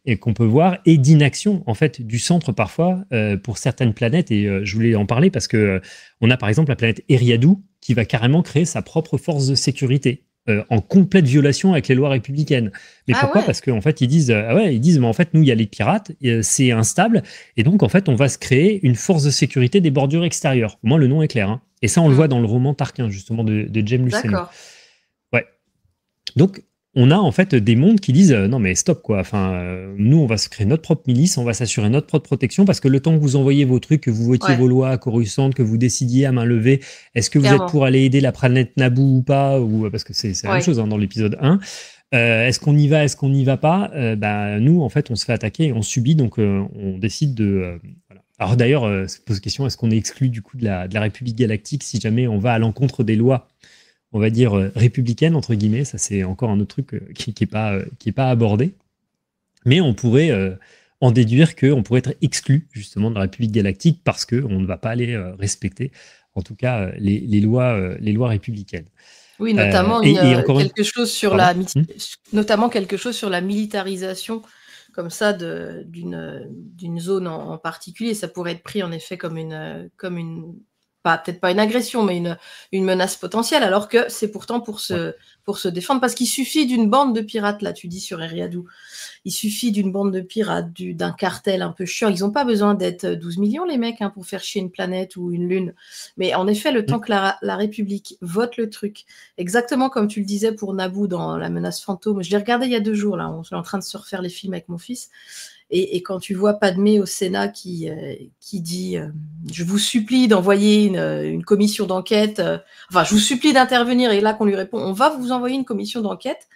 et qu'on peut voir, et d'inaction, en fait, du centre parfois, pour certaines planètes. Et je voulais en parler parce que on a par exemple la planète Eriadou qui va carrément créer sa propre force de sécurité. En complète violation avec les lois républicaines. Mais pourquoi ? Ouais. Parce qu'en fait, ils disent, mais en fait, nous, il y a les pirates, c'est instable, et donc, en fait, on va se créer une force de sécurité des bordures extérieures. Au moins, le nom est clair. Hein. Et ça, on le voit dans le roman Tarquin, justement, de James Luceno. D'accord. Ouais. Donc, on a en fait des mondes qui disent non mais stop quoi. Enfin, nous on va se créer notre propre milice, on va s'assurer notre propre protection parce que le temps que vous envoyez vos trucs, que vous votiez vos lois à Coruscant, que vous décidiez à main levée, est-ce que vous êtes pour aller aider la planète Naboo ou pas, ou parce que c'est la même chose hein, dans l'épisode 1. Est-ce qu'on y va, est-ce qu'on n'y va pas nous en fait on se fait attaquer et on subit donc on décide de voilà. Alors d'ailleurs se pose la question, est-ce qu'on est exclu du coup de la République galactique si jamais on va à l'encontre des lois, on va dire, républicaine, entre guillemets. Ça, c'est encore un autre truc qui n'est pas abordé. Mais on pourrait en déduire qu'on pourrait être exclu, justement, de la République galactique parce qu'on ne va pas aller respecter, en tout cas, les lois républicaines. Oui, notamment quelque chose sur la militarisation, comme ça, d'une zone en particulier. Ça pourrait être pris, en effet, comme une peut-être pas une agression, mais une menace potentielle, alors que c'est pourtant pour se défendre, parce qu'il suffit d'une bande de pirates, là, tu dis sur Eriadou, il suffit d'une bande de pirates, d'un cartel un peu chiant, ils n'ont pas besoin d'être 12 millions, les mecs, hein, pour faire chier une planète ou une lune, mais en effet, le temps que la République vote le truc, exactement comme tu le disais pour Naboo dans La menace fantôme, je l'ai regardé il y a 2 jours, là, on est en train de se refaire les films avec mon fils, et quand tu vois Padmé au Sénat qui dit je vous supplie d'envoyer une commission d'enquête, je vous supplie d'intervenir, et là qu'on lui répond on va vous envoyer une commission d'enquête,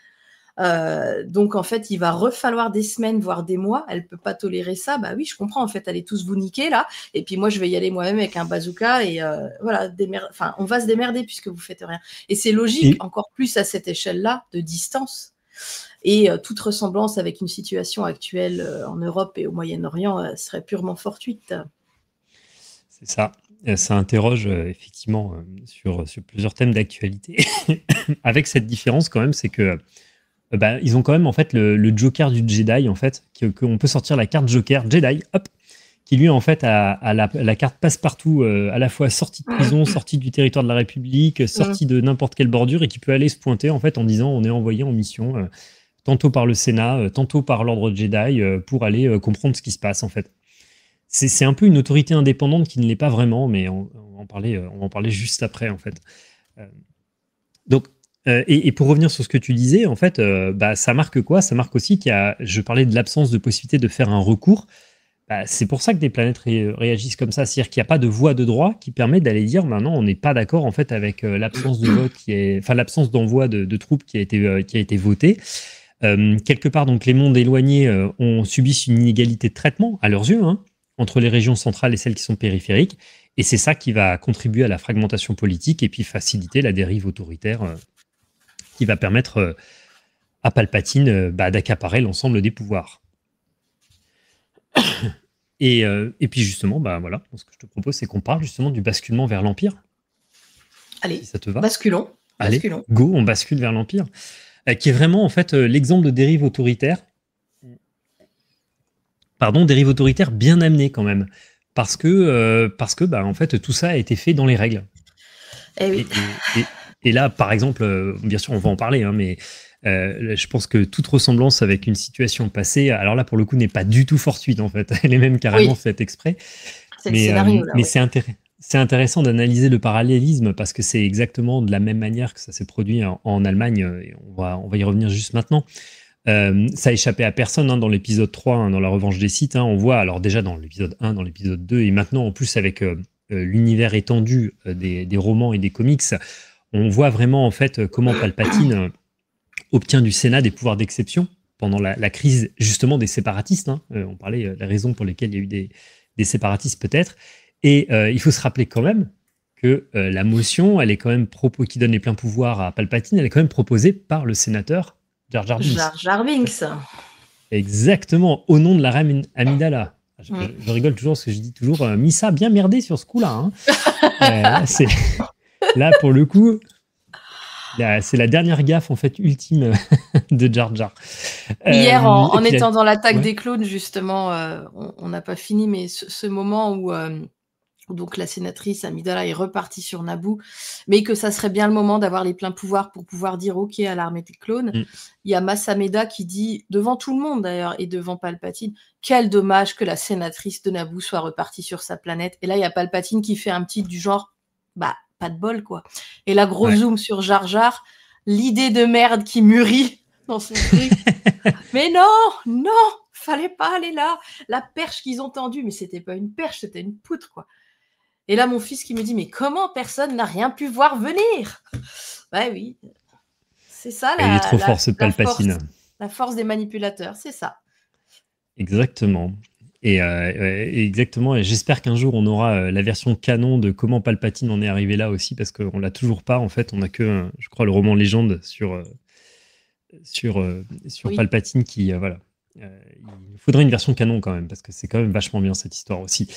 donc en fait il va refalloir des semaines voire des mois, elle peut pas tolérer ça, bah oui je comprends, en fait allez tous vous niquer là, et puis moi je vais y aller moi-même avec un bazooka, et voilà, on va se démerder puisque vous faites rien, et c'est logique, encore plus à cette échelle-là de distance. Et toute ressemblance avec une situation actuelle en Europe et au Moyen-Orient serait purement fortuite. C'est ça. Ça interroge effectivement sur plusieurs thèmes d'actualité. Avec cette différence quand même, c'est que ils ont quand même en fait le Joker du Jedi en fait, qu'on peut sortir la carte Joker Jedi, hop, qui lui en fait a la carte passe-partout, à la fois sortie de prison, sortie du territoire de la République, sortie de n'importe quelle bordure, et qui peut aller se pointer en fait en disant on est envoyé en mission. Tantôt par le Sénat, tantôt par l'ordre Jedi, pour aller comprendre ce qui se passe, en fait. C'est un peu une autorité indépendante qui ne l'est pas vraiment, mais on va en parler juste après, en fait. Donc, et pour revenir sur ce que tu disais, en fait, ça marque quoi ? Ça marque aussi je parlais de l'absence de possibilité de faire un recours. C'est pour ça que des planètes réagissent comme ça. C'est-à-dire qu'il n'y a pas de voie de droit qui permet d'aller dire, non, on n'est pas d'accord, en fait, avec l'absence de vote l'absence d'envoi de troupes qui a été votée. Quelque part, donc, les mondes éloignés subissent une inégalité de traitement, à leurs yeux, hein, entre les régions centrales et celles qui sont périphériques. Et c'est ça qui va contribuer à la fragmentation politique et puis faciliter la dérive autoritaire qui va permettre à Palpatine d'accaparer l'ensemble des pouvoirs. Et puis justement, voilà, ce que je te propose, c'est qu'on parle justement du basculement vers l'Empire. Allez, si ça te va. basculons. Allez, go, on bascule vers l'Empire. Qui est vraiment en fait l'exemple de dérive autoritaire. Dérive autoritaire bien amenée quand même. Parce que en fait, tout ça a été fait dans les règles. Eh oui. Et là, par exemple, bien sûr, on va en parler, hein, mais je pense que toute ressemblance avec une situation passée, alors là, pour le coup, n'est pas du tout fortuite, en fait. Elle est même carrément faite exprès. C'est le scénario, là. Mais c'est intéressant d'analyser le parallélisme parce que c'est exactement de la même manière que ça s'est produit en Allemagne. Et on va y revenir juste maintenant. Ça a échappé à personne, hein, dans l'épisode 3, hein, dans la revanche des Sith. Hein, on voit, alors déjà dans l'épisode 1, dans l'épisode 2, et maintenant en plus avec l'univers étendu des romans et des comics, on voit vraiment en fait comment Palpatine obtient du Sénat des pouvoirs d'exception pendant la crise justement des séparatistes. Hein. On parlait la raison pour lesquelles il y a eu des séparatistes peut-être. Et il faut se rappeler quand même que la motion, elle est quand même qui donne les pleins pouvoirs à Palpatine, elle est quand même proposée par le sénateur Jar Jar Binks. Jar Jar Binks. Exactement, au nom de la reine Amidala. Je rigole toujours parce que je dis toujours Missa bien merdé sur ce coup-là. Hein. Là, pour le coup, c'est la dernière gaffe en fait ultime de Jar Jar. Hier, en étant dans l'attaque des clones, justement, on n'a pas fini, mais ce moment où donc la sénatrice Amidala est repartie sur Naboo, mais que ça serait bien le moment d'avoir les pleins pouvoirs pour pouvoir dire OK à l'armée des clones. Il y a Mas Amedda qui dit, devant tout le monde d'ailleurs, et devant Palpatine, quel dommage que la sénatrice de Naboo soit repartie sur sa planète. Et là, il y a Palpatine qui fait un petit du genre, bah, pas de bol, quoi. Et là, gros zoom sur Jar Jar, l'idée de merde qui mûrit dans son truc. Mais non, fallait pas aller là. La perche qu'ils ont tendue, mais c'était pas une perche, c'était une poutre, quoi. Et là, mon fils qui me dit, mais comment personne n'a rien pu voir venir? Bah oui, c'est ça. Il est trop fort, ce Palpatine. La force des manipulateurs, c'est ça. Exactement. Et exactement. Et j'espère qu'un jour, on aura la version canon de comment Palpatine en est arrivé là aussi, parce qu'on l'a toujours pas. En fait, on a que, je crois, le roman Légende sur Palpatine qui, voilà. Il faudrait une version canon quand même, parce que c'est quand même vachement bien cette histoire aussi.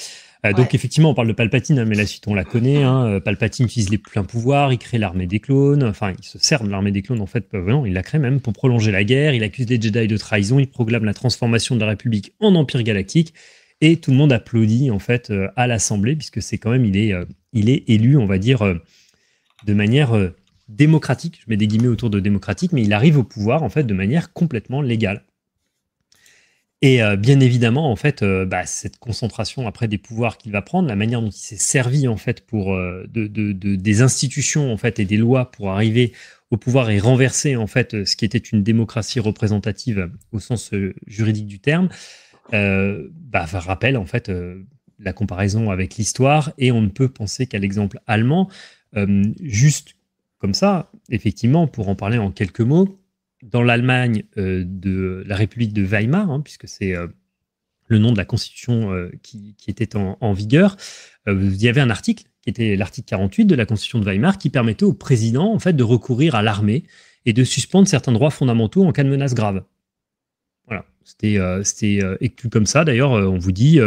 Donc effectivement, on parle de Palpatine, hein, mais la suite on la connaît. Hein. Palpatine utilise les pleins pouvoirs, il crée l'armée des clones. Enfin, il se sert de l'armée des clones en fait. Non, il la crée même pour prolonger la guerre. Il accuse les Jedi de trahison. Il proclame la transformation de la République en Empire galactique. Et tout le monde applaudit en fait à l'Assemblée, puisque c'est quand même il est élu, on va dire, de manière démocratique. Je mets des guillemets autour de démocratique, mais il arrive au pouvoir en fait de manière complètement légale. Et bien évidemment, en fait, cette concentration après des pouvoirs qu'il va prendre, la manière dont il s'est servi en fait pour des institutions en fait et des lois pour arriver au pouvoir et renverser en fait ce qui était une démocratie représentative au sens juridique du terme, rappelle en fait la comparaison avec l'histoire. Et on ne peut penser qu'à l'exemple allemand, juste comme ça, effectivement, pour en parler en quelques mots. Dans l'Allemagne de la République de Weimar, hein, puisque c'est le nom de la constitution qui était en vigueur, il y avait un article, qui était l'article 48 de la constitution de Weimar, qui permettait au président en fait, de recourir à l'armée et de suspendre certains droits fondamentaux en cas de menace grave. Voilà, c'était écrit comme ça. D'ailleurs, on vous dit,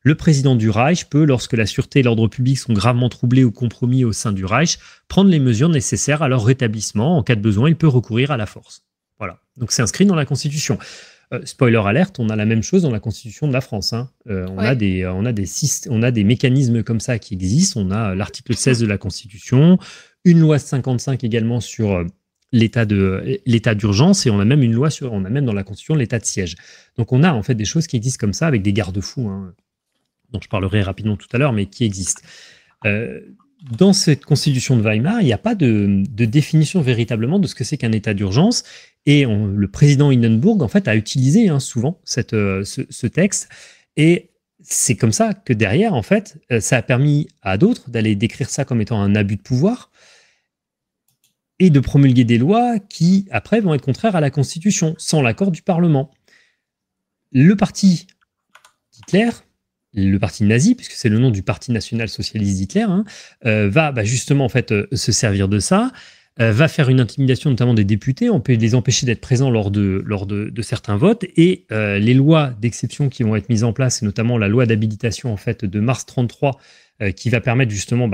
le président du Reich peut, lorsque la sûreté et l'ordre public sont gravement troublés ou compromis au sein du Reich, prendre les mesures nécessaires à leur rétablissement. En cas de besoin, il peut recourir à la force. Voilà, donc c'est inscrit dans la Constitution. Spoiler alerte, on a la même chose dans la Constitution de la France. Hein. On a des mécanismes comme ça qui existent. On a l'article 16 de la Constitution, une loi 55 également sur l'état d'urgence, et on a même une loi on a même dans la Constitution l'état de siège. Donc on a en fait des choses qui existent comme ça avec des garde-fous, hein, dont je parlerai rapidement tout à l'heure, mais qui existent. Dans cette constitution de Weimar, il n'y a pas de définition véritablement de ce que c'est qu'un état d'urgence. Et le président Hindenburg, en fait, a utilisé souvent ce texte. Et c'est comme ça que derrière, en fait, ça a permis à d'autres d'aller décrire ça comme étant un abus de pouvoir et de promulguer des lois qui, après, vont être contraires à la Constitution, sans l'accord du Parlement. Le parti d'Hitler, le parti nazi, puisque c'est le nom du parti national-socialiste d'Hitler, va justement en fait se servir de ça, va faire une intimidation notamment des députés, on peut les empêcher d'être présents lors de certains votes, et les lois d'exception qui vont être mises en place, et notamment la loi d'habilitation en fait de mars 1933, qui va permettre justement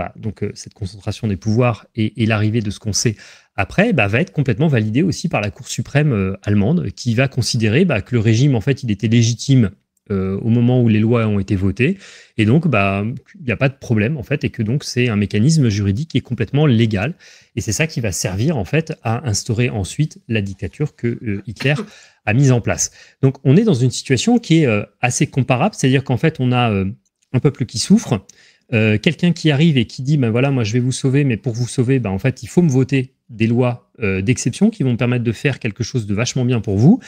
cette concentration des pouvoirs et l'arrivée de ce qu'on sait après, va être complètement validée aussi par la Cour suprême allemande, qui va considérer que le régime en fait il était légitime au moment où les lois ont été votées, et donc il n'y a pas de problème en fait, et que donc c'est un mécanisme juridique qui est complètement légal, et c'est ça qui va servir en fait à instaurer ensuite la dictature que Hitler a mise en place. Donc on est dans une situation qui est assez comparable, c'est-à-dire qu'en fait on a un peuple qui souffre, quelqu'un qui arrive et qui dit ben voilà, moi je vais vous sauver, mais pour vous sauver, en fait il faut me voter des lois d'exception qui vont me permettre de faire quelque chose de vachement bien pour vous.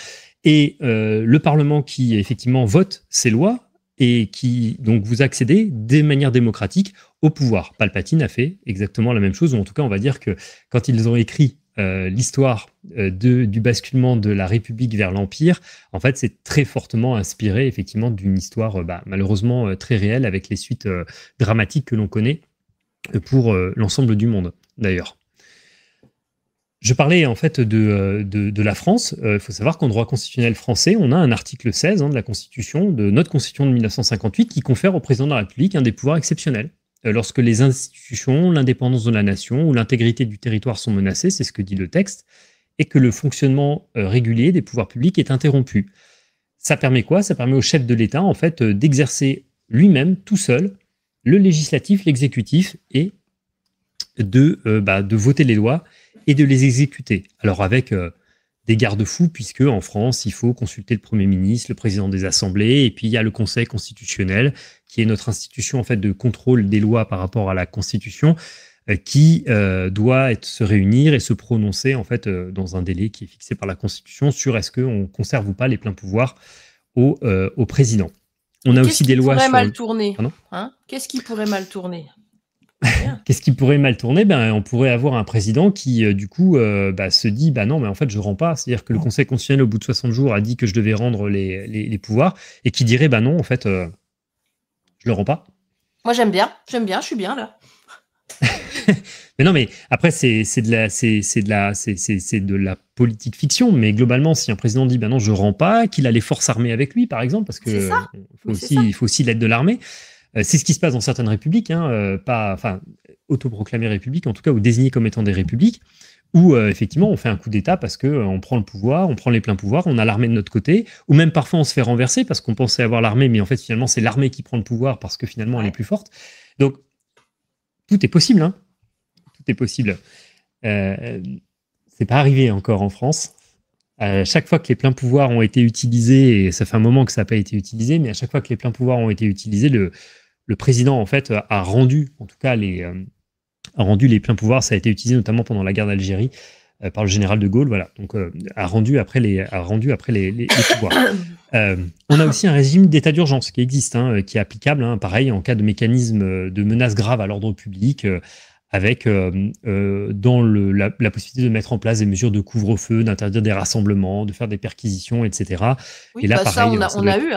Et le Parlement qui, effectivement, vote ces lois et qui, donc, vous accédez de manière démocratique au pouvoir. Palpatine a fait exactement la même chose, ou en tout cas, on va dire que quand ils ont écrit l'histoire du basculement de la République vers l'Empire, en fait, c'est très fortement inspiré, effectivement, d'une histoire, malheureusement, très réelle, avec les suites dramatiques que l'on connaît pour l'ensemble du monde, d'ailleurs. Je parlais en fait de la France. Il faut savoir qu'en droit constitutionnel français, on a un article 16 de la Constitution, de notre Constitution de 1958, qui confère au président de la République un des pouvoirs exceptionnels. Lorsque les institutions, l'indépendance de la nation ou l'intégrité du territoire sont menacées, c'est ce que dit le texte, et que le fonctionnement régulier des pouvoirs publics est interrompu. Ça permet quoi? Ça permet au chef de l'État en fait d'exercer lui-même, tout seul, le législatif, l'exécutif, et de voter les lois et de les exécuter. Alors avec des garde-fous, puisque en France, il faut consulter le Premier ministre, le président des assemblées, et puis il y a le Conseil constitutionnel, qui est notre institution en fait de contrôle des lois par rapport à la Constitution, qui doit se réunir et se prononcer en fait dans un délai qui est fixé par la Constitution sur est-ce qu'on conserve ou pas les pleins pouvoirs au président. On a aussi des lois sur... Qu'est-ce qui pourrait mal tourner? Qu'est-ce qui pourrait mal tourner? On pourrait avoir un président qui, du coup, se dit non, mais en fait, je ne rends pas. C'est-à-dire que le Conseil constitutionnel, au bout de 60 jours, a dit que je devais rendre les pouvoirs et qui dirait non, en fait, je ne le rends pas. Moi, j'aime bien, je suis bien là. Mais non, mais après, c'est de la politique fiction. Mais globalement, si un président dit non, je ne rends pas, qu'il a les forces armées avec lui, par exemple, parce que il faut aussi l'aide de l'armée. C'est ce qui se passe dans certaines républiques, autoproclamées républiques, en tout cas, ou désignées comme étant des républiques, où effectivement on fait un coup d'État parce qu'on prend le pouvoir, on prend les pleins pouvoirs, on a l'armée de notre côté, ou même parfois on se fait renverser parce qu'on pensait avoir l'armée, mais en fait finalement c'est l'armée qui prend le pouvoir parce que finalement elle est plus forte. Donc tout est possible, tout est possible. C'est pas arrivé encore en France. À chaque fois que les pleins pouvoirs ont été utilisés, et ça fait un moment que ça n'a pas été utilisé, mais à chaque fois que les pleins pouvoirs ont été utilisés, le président en fait a rendu, en tout cas les pleins pouvoirs. Ça a été utilisé notamment pendant la guerre d'Algérie par le général de Gaulle. Voilà, donc a rendu après les pouvoirs. On a aussi un régime d'état d'urgence qui existe, qui est applicable, pareil en cas de mécanisme de menace grave à l'ordre public. Avec dans la possibilité de mettre en place des mesures de couvre-feu, d'interdire des rassemblements, de faire des perquisitions, etc. Oui, et là, pareil, ça, on a eu.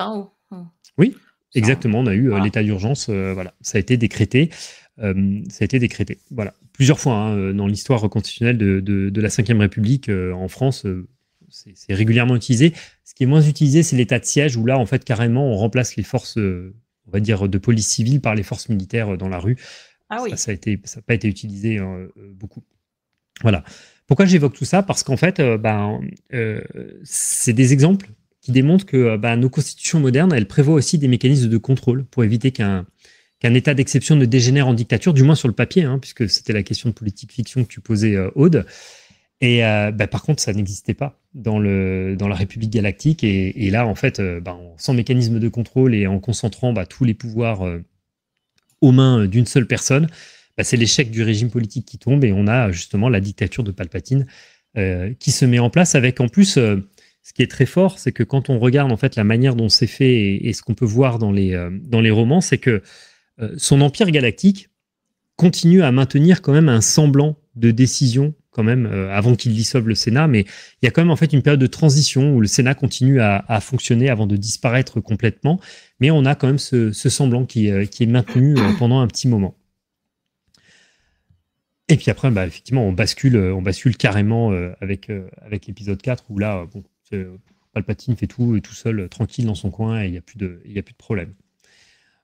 Oui, exactement, on a eu l'état d'urgence. Voilà, ça a été décrété. Voilà, plusieurs fois dans l'histoire constitutionnelle de la Ve République en France. C'est régulièrement utilisé. Ce qui est moins utilisé, c'est l'état de siège, où là, en fait, carrément, on remplace les forces, on va dire, de police civile par les forces militaires dans la rue. Ah oui. Ça n'a pas été utilisé beaucoup. Voilà. Pourquoi j'évoque tout ça? Parce qu'en fait, c'est des exemples qui démontrent que nos constitutions modernes, elles prévoient aussi des mécanismes de contrôle pour éviter qu'un état d'exception ne dégénère en dictature, du moins sur le papier, puisque c'était la question de politique fiction que tu posais, Aude. Et par contre, ça n'existait pas dans la République galactique. Et là, en fait, sans mécanisme de contrôle et en concentrant tous les pouvoirs aux mains d'une seule personne, c'est l'échec du régime politique qui tombe et on a justement la dictature de Palpatine qui se met en place avec en plus, ce qui est très fort, c'est que quand on regarde en fait la manière dont c'est fait et ce qu'on peut voir dans les romans, c'est que son empire galactique continue à maintenir quand même un semblant de décision quand même avant qu'il dissolve le Sénat, mais il y a quand même en fait une période de transition où le Sénat continue à fonctionner avant de disparaître complètement, mais on a quand même ce semblant qui est maintenu pendant un petit moment. Et puis après, effectivement, on bascule carrément avec l'épisode 4 où là, Palpatine fait tout seul, tranquille dans son coin et il n'y a plus de problème.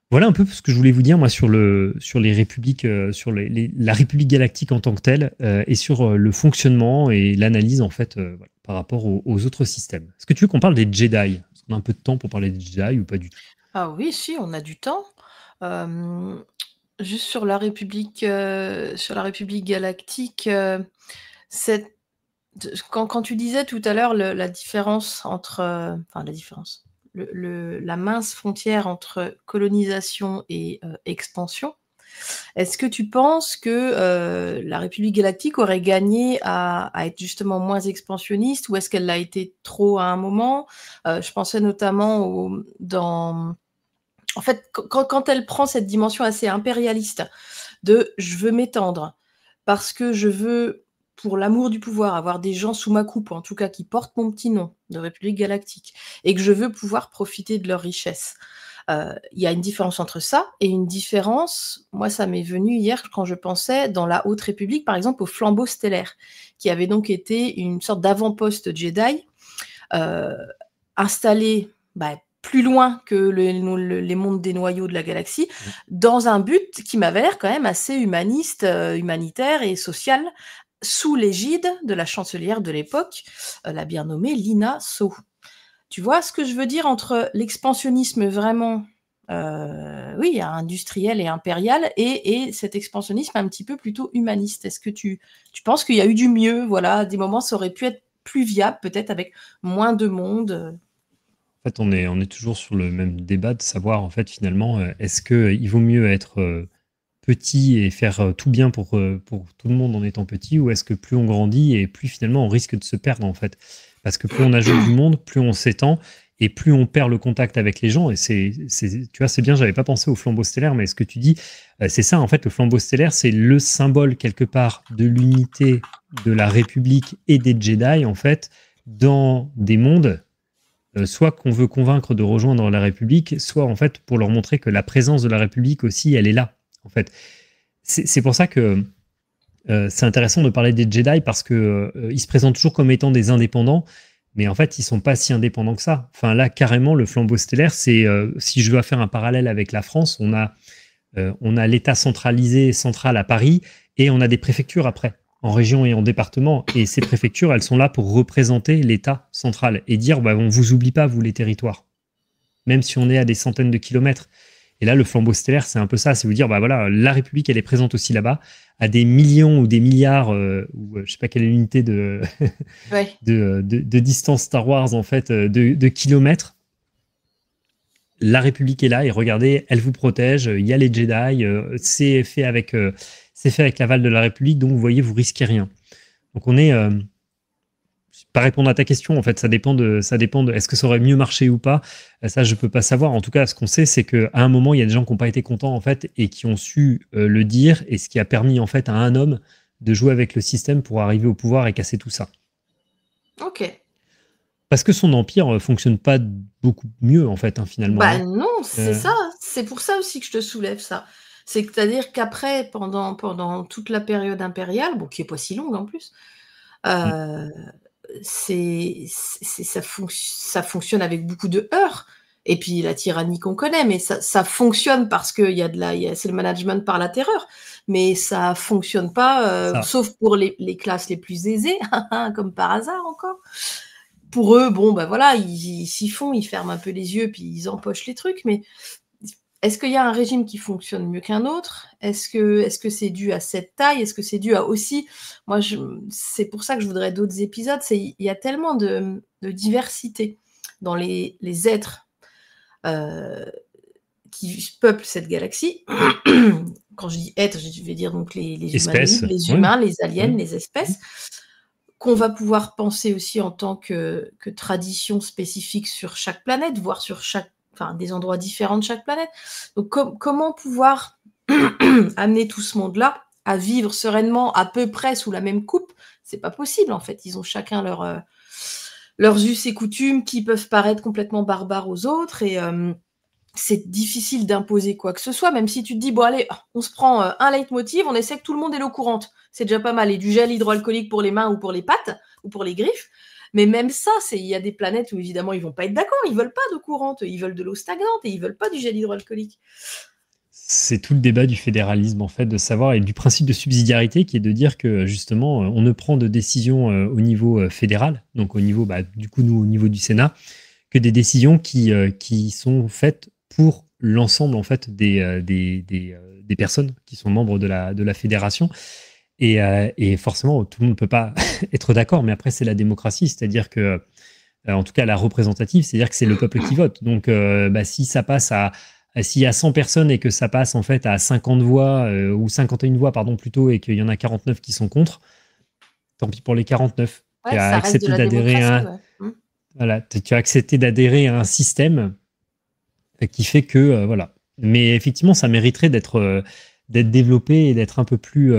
Voilà un peu ce que je voulais vous dire moi sur les républiques, sur la République galactique en tant que telle, et sur le fonctionnement et l'analyse en fait par rapport aux autres systèmes. Est-ce que tu veux qu'on parle des Jedi? Parce qu'on a un peu de temps pour parler des Jedi ou pas du tout? Ah oui, si, on a du temps. Euh, Juste sur la République galactique, cette quand tu disais tout à l'heure la différence entre, enfin la différence, la mince frontière entre colonisation et expansion, est-ce que tu penses que la République galactique aurait gagné à être justement moins expansionniste, ou est-ce qu'elle l'a été trop à un moment? Je pensais notamment en fait, quand elle prend cette dimension assez impérialiste de je veux m'étendre parce que je veux, pour l'amour du pouvoir, avoir des gens sous ma coupe, en tout cas qui portent mon petit nom de République galactique, et que je veux pouvoir profiter de leur richesse. Il y a une différence entre ça et une différence, moi ça m'est venu hier quand je pensais dans la Haute République, par exemple au flambeau stellaire, qui avait donc été une sorte d'avant-poste Jedi, euh, installé plus loin que les mondes des noyaux de la galaxie, dans un but qui m'avait l'air quand même assez humaniste, humanitaire et social, sous l'égide de la chancelière de l'époque, la bien nommée Lina So. Tu vois ce que je veux dire entre l'expansionnisme vraiment, oui, industriel et impérial, et cet expansionnisme un petit peu plutôt humaniste? Est-ce que tu penses qu'il y a eu du mieux? Voilà, des moments, ça aurait pu être plus viable, peut-être avec moins de monde. En fait, on est toujours sur le même débat de savoir, en fait, finalement, est-ce qu'il vaut mieux être petit et faire tout bien pour tout le monde en étant petit, ou est-ce que plus on grandit et plus finalement on risque de se perdre, en fait? Parce que plus on ajoute du monde, plus on s'étend et plus on perd le contact avec les gens. Et tu vois, c'est bien, j'avais pas pensé au flambeau stellaire, mais ce que tu dis, c'est ça, en fait, le flambeau stellaire, c'est le symbole quelque part de l'unité de la République et des Jedi, en fait, dans des mondes soit qu'on veut convaincre de rejoindre la République, soit en fait pour leur montrer que la présence de la République aussi, elle est là. En fait, c'est pour ça que c'est intéressant de parler des Jedi parce que ils se présentent toujours comme étant des indépendants, mais en fait ils sont pas si indépendants que ça. Enfin là, carrément, le flambeau stellaire, c'est si je dois faire un parallèle avec la France, on a l'État central à Paris et on a des préfectures après, en région et en département. Et ces préfectures, elles sont là pour représenter l'État central et dire bah, on vous oublie pas, vous, les territoires, même si on est à des centaines de kilomètres. Et là, le flambeau stellaire, c'est un peu ça, c'est vous dire bah voilà, la République, elle est présente aussi là-bas, à des millions ou des milliards, ou je sais pas quelle est l'unité Ouais. de distance Star Wars, en fait, de kilomètres. La République est là et regardez, elle vous protège, il y a les Jedi, c'est fait avec l'aval de la République, donc vous voyez, vous risquez rien. Donc on est, pas répondre à ta question, en fait, ça dépend de est-ce que ça aurait mieux marché ou pas, ça je peux pas savoir. En tout cas, ce qu'on sait, c'est qu'à un moment, il y a des gens qui n'ont pas été contents, en fait, et qui ont su le dire, et ce qui a permis, en fait, à un homme de jouer avec le système pour arriver au pouvoir et casser tout ça. Ok. Parce que son empire fonctionne pas beaucoup mieux, en fait, hein, finalement. Bah Hein. non, c'est ça. C'est pour ça aussi que je te soulève ça. C'est-à-dire qu'après, pendant toute la période impériale, bon, qui est pas si longue en plus, euh, ça fonctionne avec beaucoup de heurts. Et puis la tyrannie qu'on connaît, mais ça fonctionne parce que c'est le management par la terreur. Mais ça fonctionne pas, sauf pour les classes les plus aisées, comme par hasard encore. Pour eux, bon, ben voilà, ils s'y font, ils ferment un peu les yeux, puis ils empochent les trucs, mais est-ce qu'il y a un régime qui fonctionne mieux qu'un autre? Est-ce que c'est dû à cette taille? Est-ce que c'est dû à aussi... Moi, c'est pour ça que je voudrais d'autres épisodes. Il y a tellement de diversité dans les êtres qui peuplent cette galaxie. Quand je dis êtres, je vais dire donc les Espèces, humanoïdes, les humains, ouais. les aliens, les espèces, qu'on va pouvoir penser aussi en tant que tradition spécifique sur chaque planète, voire sur des endroits différents de chaque planète. Donc comment pouvoir amener tout ce monde-là à vivre sereinement à peu près sous la même coupe? C'est pas possible en fait. Ils ont chacun leurs us et coutumes qui peuvent paraître complètement barbares aux autres, et c'est difficile d'imposer quoi que ce soit, même si tu te dis, bon allez, on se prend un leitmotiv, on essaie que tout le monde ait l'eau courante. C'est déjà pas mal. Et du gel hydroalcoolique pour les mains ou pour les pattes ou pour les griffes. Mais même ça, il y a des planètes où évidemment ils vont pas être d'accord, ils veulent pas d'eau courante, ils veulent de l'eau stagnante et ils veulent pas du gel hydroalcoolique. C'est tout le débat du fédéralisme, en fait, de savoir, et du principe de subsidiarité, qui est de dire que, justement, on ne prend de décision au niveau fédéral, donc au niveau, du coup, nous, au niveau du Sénat, que des décisions qui sont faites pour l'ensemble en fait des personnes qui sont membres de la fédération. Et forcément, tout le monde ne peut pas être d'accord, mais après, c'est la démocratie, c'est-à-dire que, en tout cas, la représentative, c'est-à-dire que c'est le peuple qui vote. Donc, si ça passe s'il y a 100 personnes et que ça passe en fait à 50 voix, ou 51 voix, pardon, plutôt, et qu'il y en a 49 qui sont contre, tant pis pour les 49. Ouais, Tu as ça reste de accepté la d'adhérer démocratie. Ouais. voilà, tu as accepté d'adhérer à un système qui fait que, voilà. Mais effectivement, ça mériterait d'être développé et d'être un peu plus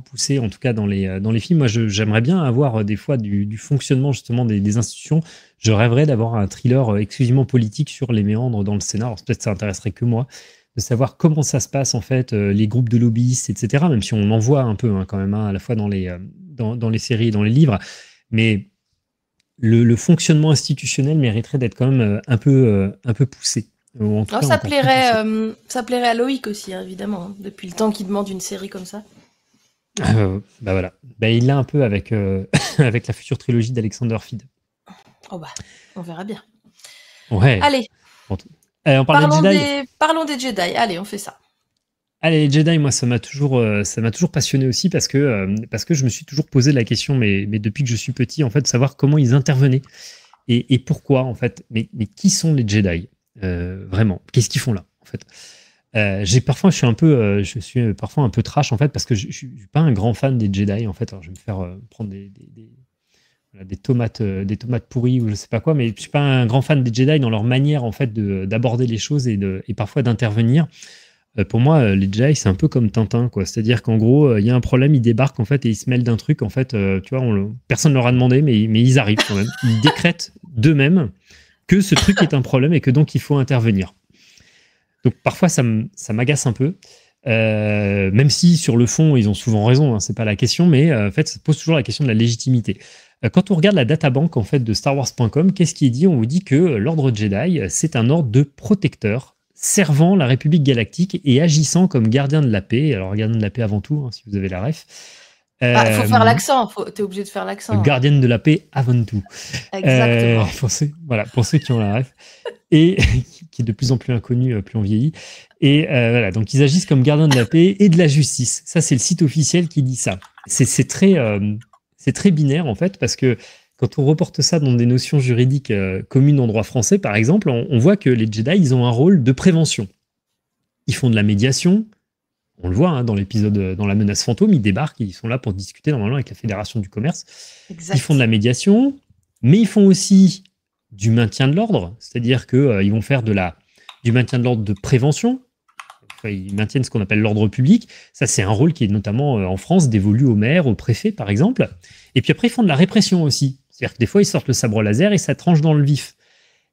poussé, en tout cas dans les films. Moi, j'aimerais bien avoir des fois du fonctionnement justement des institutions. Je rêverais d'avoir un thriller exclusivement politique sur les méandres dans le Sénat. Alors peut-être ça intéresserait que moi, de savoir comment ça se passe en fait, les groupes de lobbyistes, etc. Même si on en voit un peu quand même, à la fois dans les séries et dans les livres. Mais le fonctionnement institutionnel mériterait d'être quand même un peu poussé. Ou en tout cas, ça encore plus poussé. ça plairait à Loïc aussi, hein, évidemment, hein, depuis le temps qu'il demande une série comme ça. Bah voilà. Bah, il l'a un peu avec, avec la future trilogie d'Alexander Fied. Oh bah, on verra bien. Ouais. Allez. On parlait de Jedi. Parlons des Jedi. Allez, on fait ça. Allez, les Jedi, moi, ça m'a toujours passionné aussi parce que je me suis toujours posé la question, mais depuis que je suis petit, en fait, de savoir comment ils intervenaient et pourquoi, en fait. Mais qui sont les Jedi vraiment? Qu'est-ce qu'ils font là, en fait? Je suis parfois un peu trash, en fait, parce que je suis pas un grand fan des Jedi, en fait. Alors, je vais me faire prendre des tomates pourries ou je sais pas quoi, mais je suis pas un grand fan des Jedi dans leur manière, en fait, d'aborder les choses et parfois d'intervenir. Pour moi, les Jedi, c'est un peu comme Tintin, quoi. C'est-à-dire qu'en gros, il y a un problème, ils débarquent en fait et ils se mêlent d'un truc. En fait, tu vois, personne ne leur a demandé, mais ils arrivent quand même. Ils décrètent d'eux-mêmes que ce truc est un problème et que donc il faut intervenir. Donc parfois, ça m'agace un peu. Même si sur le fond, ils ont souvent raison, hein, c'est pas la question, mais en fait, ça pose toujours la question de la légitimité. Quand on regarde la databank en fait de StarWars.com, qu'est-ce qui est dit? On vous dit que l'ordre Jedi, c'est un ordre de protecteurs servant la République galactique et agissant comme gardien de la paix. Alors, gardien de la paix avant tout, hein, si vous avez la ref. Il faut faire l'accent, t'es obligé de faire l'accent. Gardienne de la paix avant tout. Exactement. Pour ceux qui ont la ref. Et qui est de plus en plus inconnu, plus on vieillit. Et voilà, donc ils agissent comme gardiens de la paix et de la justice. Ça, c'est le site officiel qui dit ça. C'est très binaire, en fait, parce que quand on reporte ça dans des notions juridiques communes en droit français, par exemple, on voit que les Jedi, ils ont un rôle de prévention. Ils font de la médiation. On le voit hein, dans l'épisode, dans la menace fantôme, ils débarquent, ils sont là pour discuter normalement avec la Fédération du commerce. Exact. Ils font de la médiation, mais ils font aussi du maintien de l'ordre, c'est-à-dire qu'ils vont faire du maintien de l'ordre de prévention. Enfin, ils maintiennent ce qu'on appelle l'ordre public. Ça, c'est un rôle qui est notamment en France dévolu au maire, au préfet, par exemple. Et puis après, ils font de la répression aussi. C'est-à-dire que des fois, ils sortent le sabre laser et ça tranche dans le vif.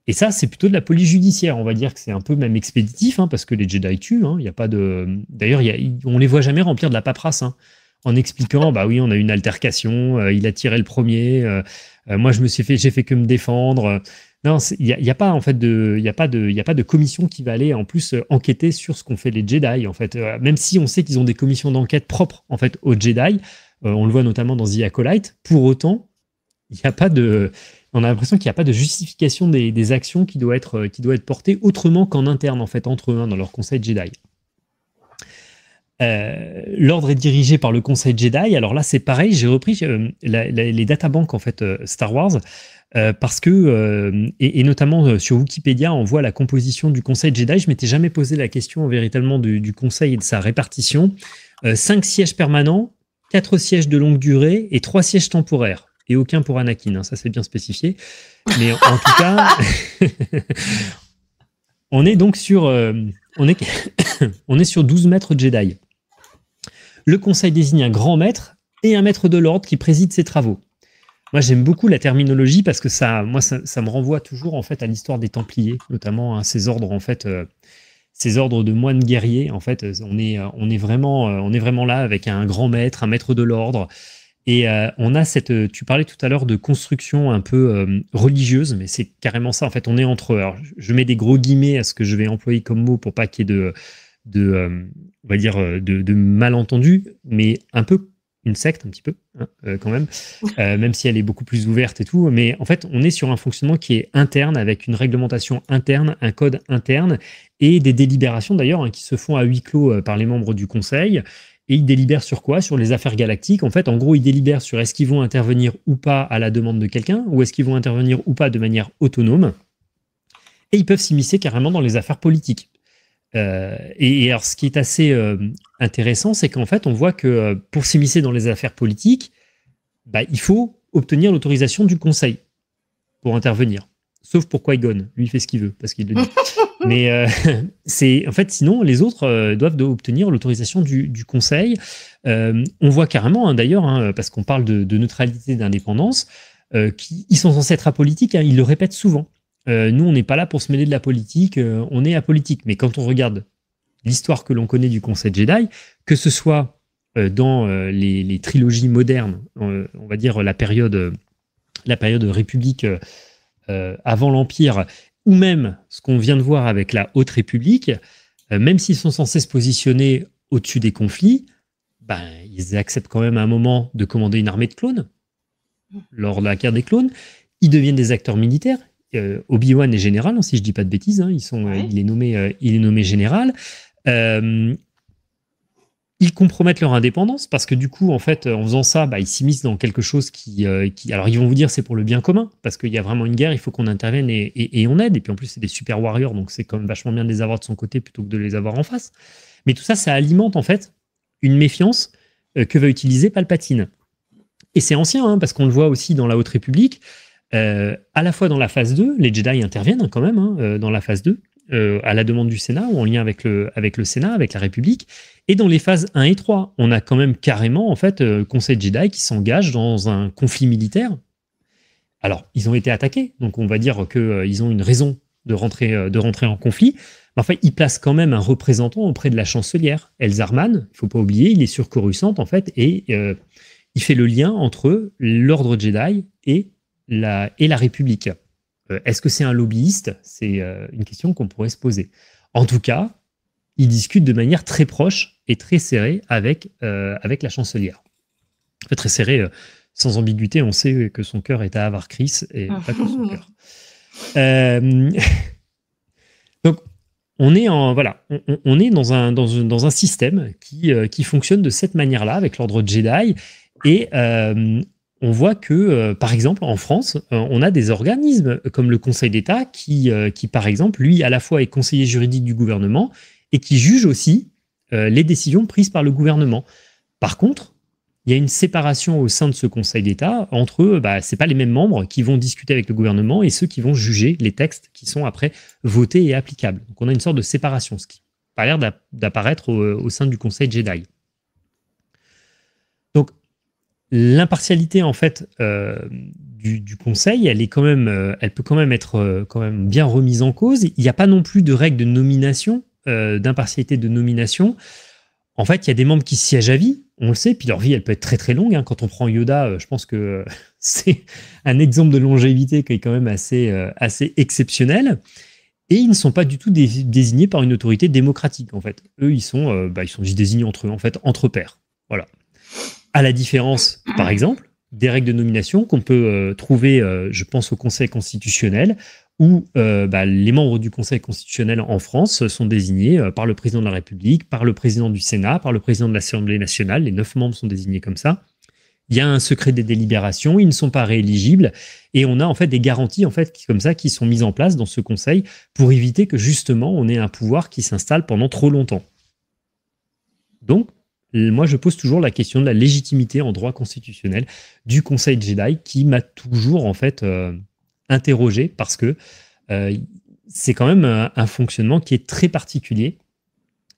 Et ça, c'est plutôt de la police judiciaire. On va dire que c'est un peu même expéditif, hein, parce que les Jedi tuent. Hein, y a pas de... D'ailleurs, on les voit jamais remplir de la paperasse, hein, en expliquant, bah oui, on a eu une altercation, il a tiré le premier, moi j'ai fait que me défendre. Non, il y a pas en fait il y a pas de commission qui va aller en plus enquêter sur ce qu'ont fait les Jedi en fait. Même si on sait qu'ils ont des commissions d'enquête propres en fait aux Jedi, on le voit notamment dans The Acolyte. Pour autant, on a l'impression qu'il n'y a pas de justification des actions qui doit être portée autrement qu'en interne en fait entre eux dans leur conseil Jedi. L'ordre est dirigé par le Conseil Jedi. Alors là, c'est pareil. J'ai repris les databanks en fait Star Wars parce que et notamment sur Wikipédia, on voit la composition du Conseil Jedi. Je m'étais jamais posé la question véritablement du Conseil et de sa répartition. 5 sièges permanents, 4 sièges de longue durée et 3 sièges temporaires. Et aucun pour Anakin. Hein, ça c'est bien spécifié. Mais en tout cas, on est donc sur on est sur 12 maîtres Jedi. Le conseil désigne un grand maître et un maître de l'ordre qui préside ses travaux. Moi, j'aime beaucoup la terminologie parce que ça me renvoie toujours en fait à l'histoire des Templiers, notamment à ces ordres en fait, ces ordres de moines guerriers. En fait, on est vraiment là avec un grand maître, un maître de l'ordre. Et on a tu parlais tout à l'heure de construction un peu religieuse, mais c'est carrément ça. En fait, on est entre. Alors, je mets des gros guillemets à ce que je vais employer comme mot pour pas qu'il y ait on va dire de malentendus, mais un peu une secte un petit peu, hein, quand même si elle est beaucoup plus ouverte et tout. Mais en fait, on est sur un fonctionnement qui est interne, avec une réglementation interne, un code interne, et des délibérations d'ailleurs, hein, qui se font à huis clos par les membres du conseil. Et ils délibèrent sur quoi? Sur les affaires galactiques. En fait, en gros, ils délibèrent sur est-ce qu'ils vont intervenir ou pas à la demande de quelqu'un, ou est-ce qu'ils vont intervenir ou pas de manière autonome. Et ils peuvent s'immiscer carrément dans les affaires politiques. Et alors, ce qui est assez intéressant, c'est qu'en fait, on voit que pour s'immiscer dans les affaires politiques, bah, il faut obtenir l'autorisation du conseil pour intervenir. Sauf pour Qui-Gon. Lui, il fait ce qu'il veut, parce qu'il le dit. Mais c'est en fait, sinon, les autres doivent obtenir l'autorisation du conseil. On voit carrément, hein, d'ailleurs, hein, parce qu'on parle de neutralité et d'indépendance, ils sont censés être apolitiques, hein, ils le répètent souvent. Nous, on n'est pas là pour se mêler de la politique, on est apolitique. Mais quand on regarde l'histoire que l'on connaît du Conseil Jedi, que ce soit dans les trilogies modernes, on va dire la période République avant l'Empire, ou même ce qu'on vient de voir avec la Haute République, même s'ils sont censés se positionner au-dessus des conflits, ben, ils acceptent quand même à un moment de commander une armée de clones lors de la guerre des clones. Ils deviennent des acteurs militaires. Obi-Wan est général, hein, si je dis pas de bêtises, hein, il est nommé général. Ils compromettent leur indépendance parce que du coup, en fait, en faisant ça, bah, ils s'immiscent dans quelque chose qui... Alors, ils vont vous dire c'est pour le bien commun, parce qu'il y a vraiment une guerre, il faut qu'on intervienne et on aide. Et puis en plus, c'est des super warriors, donc c'est quand même vachement bien de les avoir de son côté plutôt que de les avoir en face. Mais tout ça, ça alimente en fait une méfiance que va utiliser Palpatine. Et c'est ancien, hein, parce qu'on le voit aussi dans la Haute République. À la fois dans la phase 2, les Jedi interviennent quand même dans la phase 2, à la demande du Sénat ou en lien avec le Sénat, avec la République. Et dans les phases 1 et 3, on a quand même carrément en fait Conseil Jedi qui s'engage dans un conflit militaire. Alors, ils ont été attaqués, donc on va dire qu'ils ont une raison de rentrer en conflit. Mais en fait, ils placent quand même un représentant auprès de la chancelière, Elzarman. Il ne faut pas oublier, il est sur Coruscant en fait, et il fait le lien entre l'ordre Jedi et la République. Est-ce que c'est un lobbyiste? C'est une question qu'on pourrait se poser. En tout cas, il discute de manière très proche et très serrée avec la chancelière. En fait, très serrée, sans ambiguïté, on sait que son cœur est à Avar-Kriss et pas que son cœur. Donc, on est dans un système qui fonctionne de cette manière-là, avec l'ordre Jedi, et on voit que, par exemple, en France, on a des organismes comme le Conseil d'État qui, par exemple, lui, à la fois est conseiller juridique du gouvernement et qui juge aussi les décisions prises par le gouvernement. Par contre, il y a une séparation au sein de ce Conseil d'État entre eux, c'est pas les mêmes membres qui vont discuter avec le gouvernement et ceux qui vont juger les textes qui sont après votés et applicables. Donc on a une sorte de séparation, ce qui a l'air d'apparaître au sein du Conseil Jedi. Donc l'impartialité en fait du Conseil, elle peut quand même être quand même bien remise en cause. Il n'y a pas non plus de règles de nomination, d'impartialité de nomination. En fait, il y a des membres qui siègent à vie, on le sait, puis leur vie, elle peut être très très longue. Hein. Quand on prend Yoda, je pense que c'est un exemple de longévité qui est quand même assez exceptionnel. Et ils ne sont pas du tout désignés par une autorité démocratique, en fait. Eux, ils sont juste désignés entre eux, en fait, entre pairs. Voilà. À la différence, par exemple, des règles de nomination qu'on peut trouver, je pense, au Conseil constitutionnel, où les membres du Conseil constitutionnel en France sont désignés par le président de la République, par le président du Sénat, par le président de l'Assemblée nationale. Les 9 membres sont désignés comme ça. Il y a un secret des délibérations, ils ne sont pas rééligibles, et on a en fait des garanties en fait comme ça qui sont mises en place dans ce Conseil pour éviter que justement on ait un pouvoir qui s'installe pendant trop longtemps. Donc, moi, je pose toujours la question de la légitimité en droit constitutionnel du Conseil Jedi qui m'a toujours en fait interrogé parce que c'est quand même un fonctionnement qui est très particulier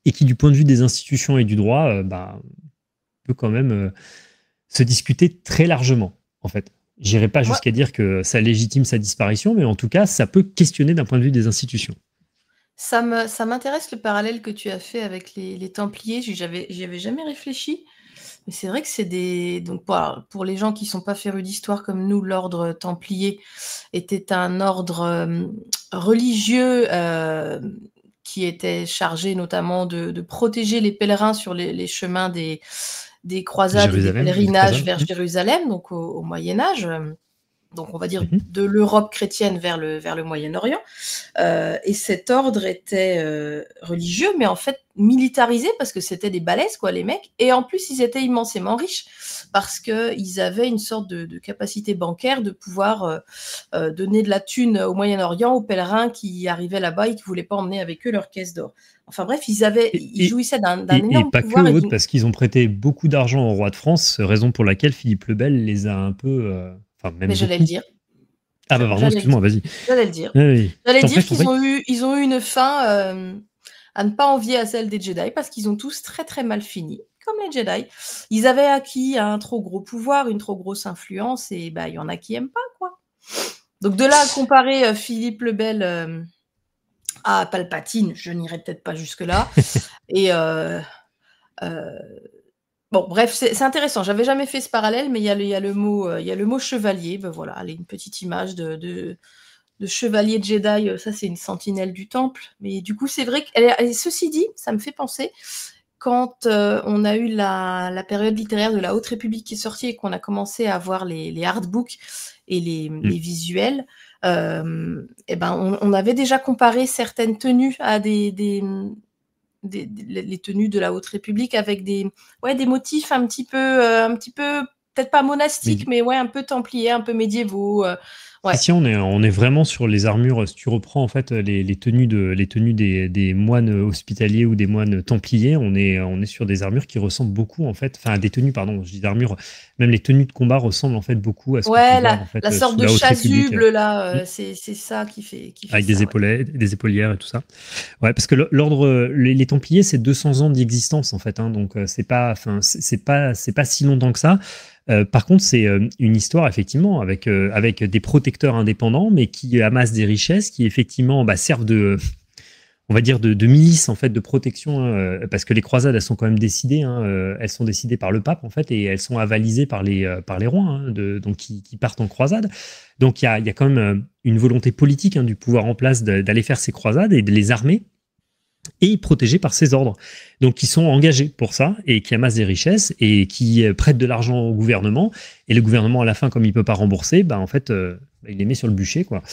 et qui, du point de vue des institutions et du droit, peut quand même se discuter très largement, en fait. J'irai pas jusqu'à dire que ça légitime sa disparition, mais en tout cas, ça peut questionner d'un point de vue des institutions. Ça m'intéresse le parallèle que tu as fait avec les Templiers. J'y avais jamais réfléchi. Mais c'est vrai que c'est des... Donc pour les gens qui ne sont pas férus d'histoire comme nous, l'ordre Templier était un ordre religieux qui était chargé notamment de protéger les pèlerins sur les chemins des des croisades et des Jérusalem, des pèlerinages croisades. vers Jérusalem, donc au Moyen-Âge. Donc, on va dire Mhm. de l'Europe chrétienne vers le Moyen-Orient. Et cet ordre était religieux, mais en fait militarisé, parce que c'était des balèzes, quoi, les mecs. Et en plus, ils étaient immensément riches, parce qu'ils avaient une sorte de capacité bancaire de pouvoir donner de la thune au Moyen-Orient aux pèlerins qui arrivaient là-bas et qui ne voulaient pas emmener avec eux leur caisse d'or. Enfin bref, ils jouissaient d'un énorme pas pouvoir. que, parce qu'ils ont prêté beaucoup d'argent au roi de France, raison pour laquelle Philippe le Bel les a un peu... Enfin, même Mais j'allais beaucoup. le dire. Ah bah pardon, excuse-moi, vas-y. J'allais le dire. Oui. J'allais dire qu'ils ont eu une fin à ne pas envier à celle des Jedi, parce qu'ils ont tous très très mal fini, comme les Jedi. Ils avaient acquis un trop gros pouvoir, une trop grosse influence, et il y en a qui n'aiment pas, quoi. Donc de là à comparer Philippe le Bel à Palpatine, je n'irai peut-être pas jusque-là. Et bon, bref, c'est intéressant. J'avais jamais fait ce parallèle, mais il y a le mot chevalier. Ben voilà, allez, une petite image de chevalier de Jedi. Ça, c'est une sentinelle du temple. Mais du coup, c'est vrai que, ceci dit, ça me fait penser, quand on a eu la période littéraire de la Haute République qui est sortie et qu'on a commencé à voir les hardbooks et les visuels, on avait déjà comparé certaines tenues à les tenues de la Haute République, avec des motifs un petit peu peut-être pas monastiques, mais un peu templiers, un peu médiévaux. Ouais. Si, on est vraiment sur les armures. Si tu reprends en fait les tenues des moines hospitaliers ou des moines templiers, on est sur des armures qui ressemblent beaucoup en fait, enfin des tenues, pardon, je dis armures, même les tenues de combat ressemblent en fait beaucoup à ce qu'on peut voir en fait, la sorte de chasuble là, c'est ça qui fait avec ça, des épaulières et tout ça. Ouais, parce que l'ordre, les Templiers, c'est 200 ans d'existence en fait, hein, donc c'est pas si longtemps que ça. Par contre, c'est une histoire effectivement avec des protecteurs indépendants, mais qui amassent des richesses, qui effectivement servent de, on va dire, de milice en fait, de protection, parce que les croisades, elles sont quand même décidées, hein, elles sont décidées par le pape en fait, et elles sont avalisées par les rois, hein, donc qui partent en croisade. Donc il y a quand même une volonté politique, hein, du pouvoir en place d'aller faire ces croisades et de les armer et protégés par ces ordres. Donc, qui sont engagés pour ça et qui amassent des richesses et qui prêtent de l'argent au gouvernement. Et le gouvernement, à la fin, comme il ne peut pas rembourser, en fait, il les met sur le bûcher, quoi.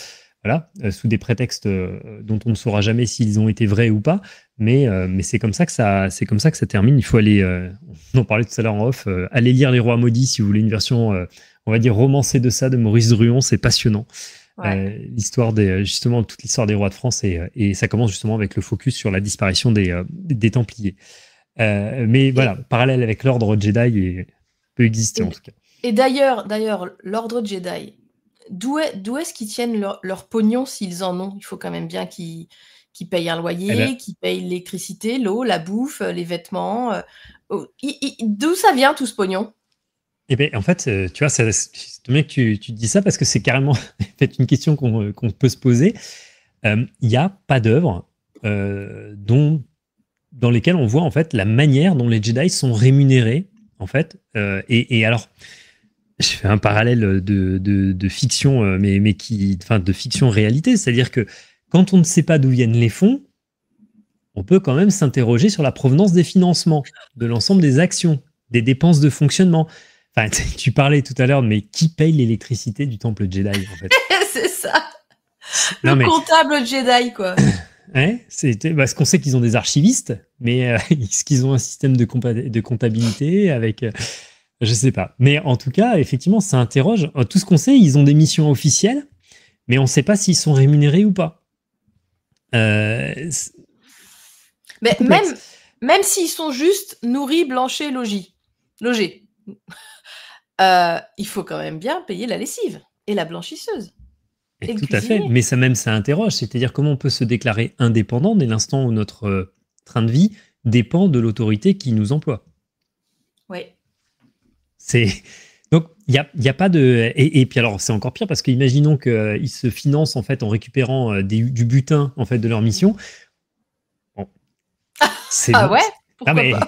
Voilà, sous des prétextes dont on ne saura jamais s'ils ont été vrais ou pas. Mais c'est comme ça que ça termine. Il faut aller, on en parlait tout à l'heure en off, aller lire Les Rois Maudits si vous voulez une version, on va dire, romancée de ça, de Maurice Druon. C'est passionnant. L'histoire justement toute l'histoire des rois de France, et ça commence justement avec le focus sur la disparition des Templiers. Mais voilà, parallèle avec l'ordre Jedi peut exister en tout cas. Et d'ailleurs, l'ordre Jedi, d'où est-ce qu'ils tiennent leur pognon s'ils en ont? Il faut quand même bien qu'ils payent un loyer, qu'ils payent l'électricité, l'eau, la bouffe, les vêtements. D'où ça vient tout ce pognon? Eh bien, en fait, tu vois, c'est bien que tu dis ça, parce que c'est carrément une question qu'on peut se poser. Il n'y a pas d'œuvre dans lesquelles on voit en fait la manière dont les Jedi sont rémunérés, en fait. Et alors, je fais un parallèle de fiction, mais de fiction réalité, c'est-à-dire que quand on ne sait pas d'où viennent les fonds, on peut quand même s'interroger sur la provenance des financements, de l'ensemble des actions, des dépenses de fonctionnement. Enfin, tu parlais tout à l'heure, mais qui paye l'électricité du temple Jedi, en fait? C'est ça. Comptable Jedi, quoi. Ouais, parce qu'on sait qu'ils ont des archivistes, mais est-ce qu'ils ont un système de comptabilité avec... je sais pas. Mais en tout cas, effectivement, ça interroge. Tout ce qu'on sait, ils ont des missions officielles, mais on ne sait pas s'ils sont rémunérés ou pas. Mais même s'ils sont juste nourris, blanchis, logés. Il faut quand même bien payer la lessive et la blanchisseuse. Et tout à fait, mais ça interroge, c'est-à-dire comment on peut se déclarer indépendant dès l'instant où notre train de vie dépend de l'autorité qui nous emploie. Oui. Donc, il y a pas de... Et puis alors, c'est encore pire, parce qu'imaginons qu'ils se financent en fait en récupérant du butin en fait de leur mission. Bon. Ouais, pourquoi pas. Il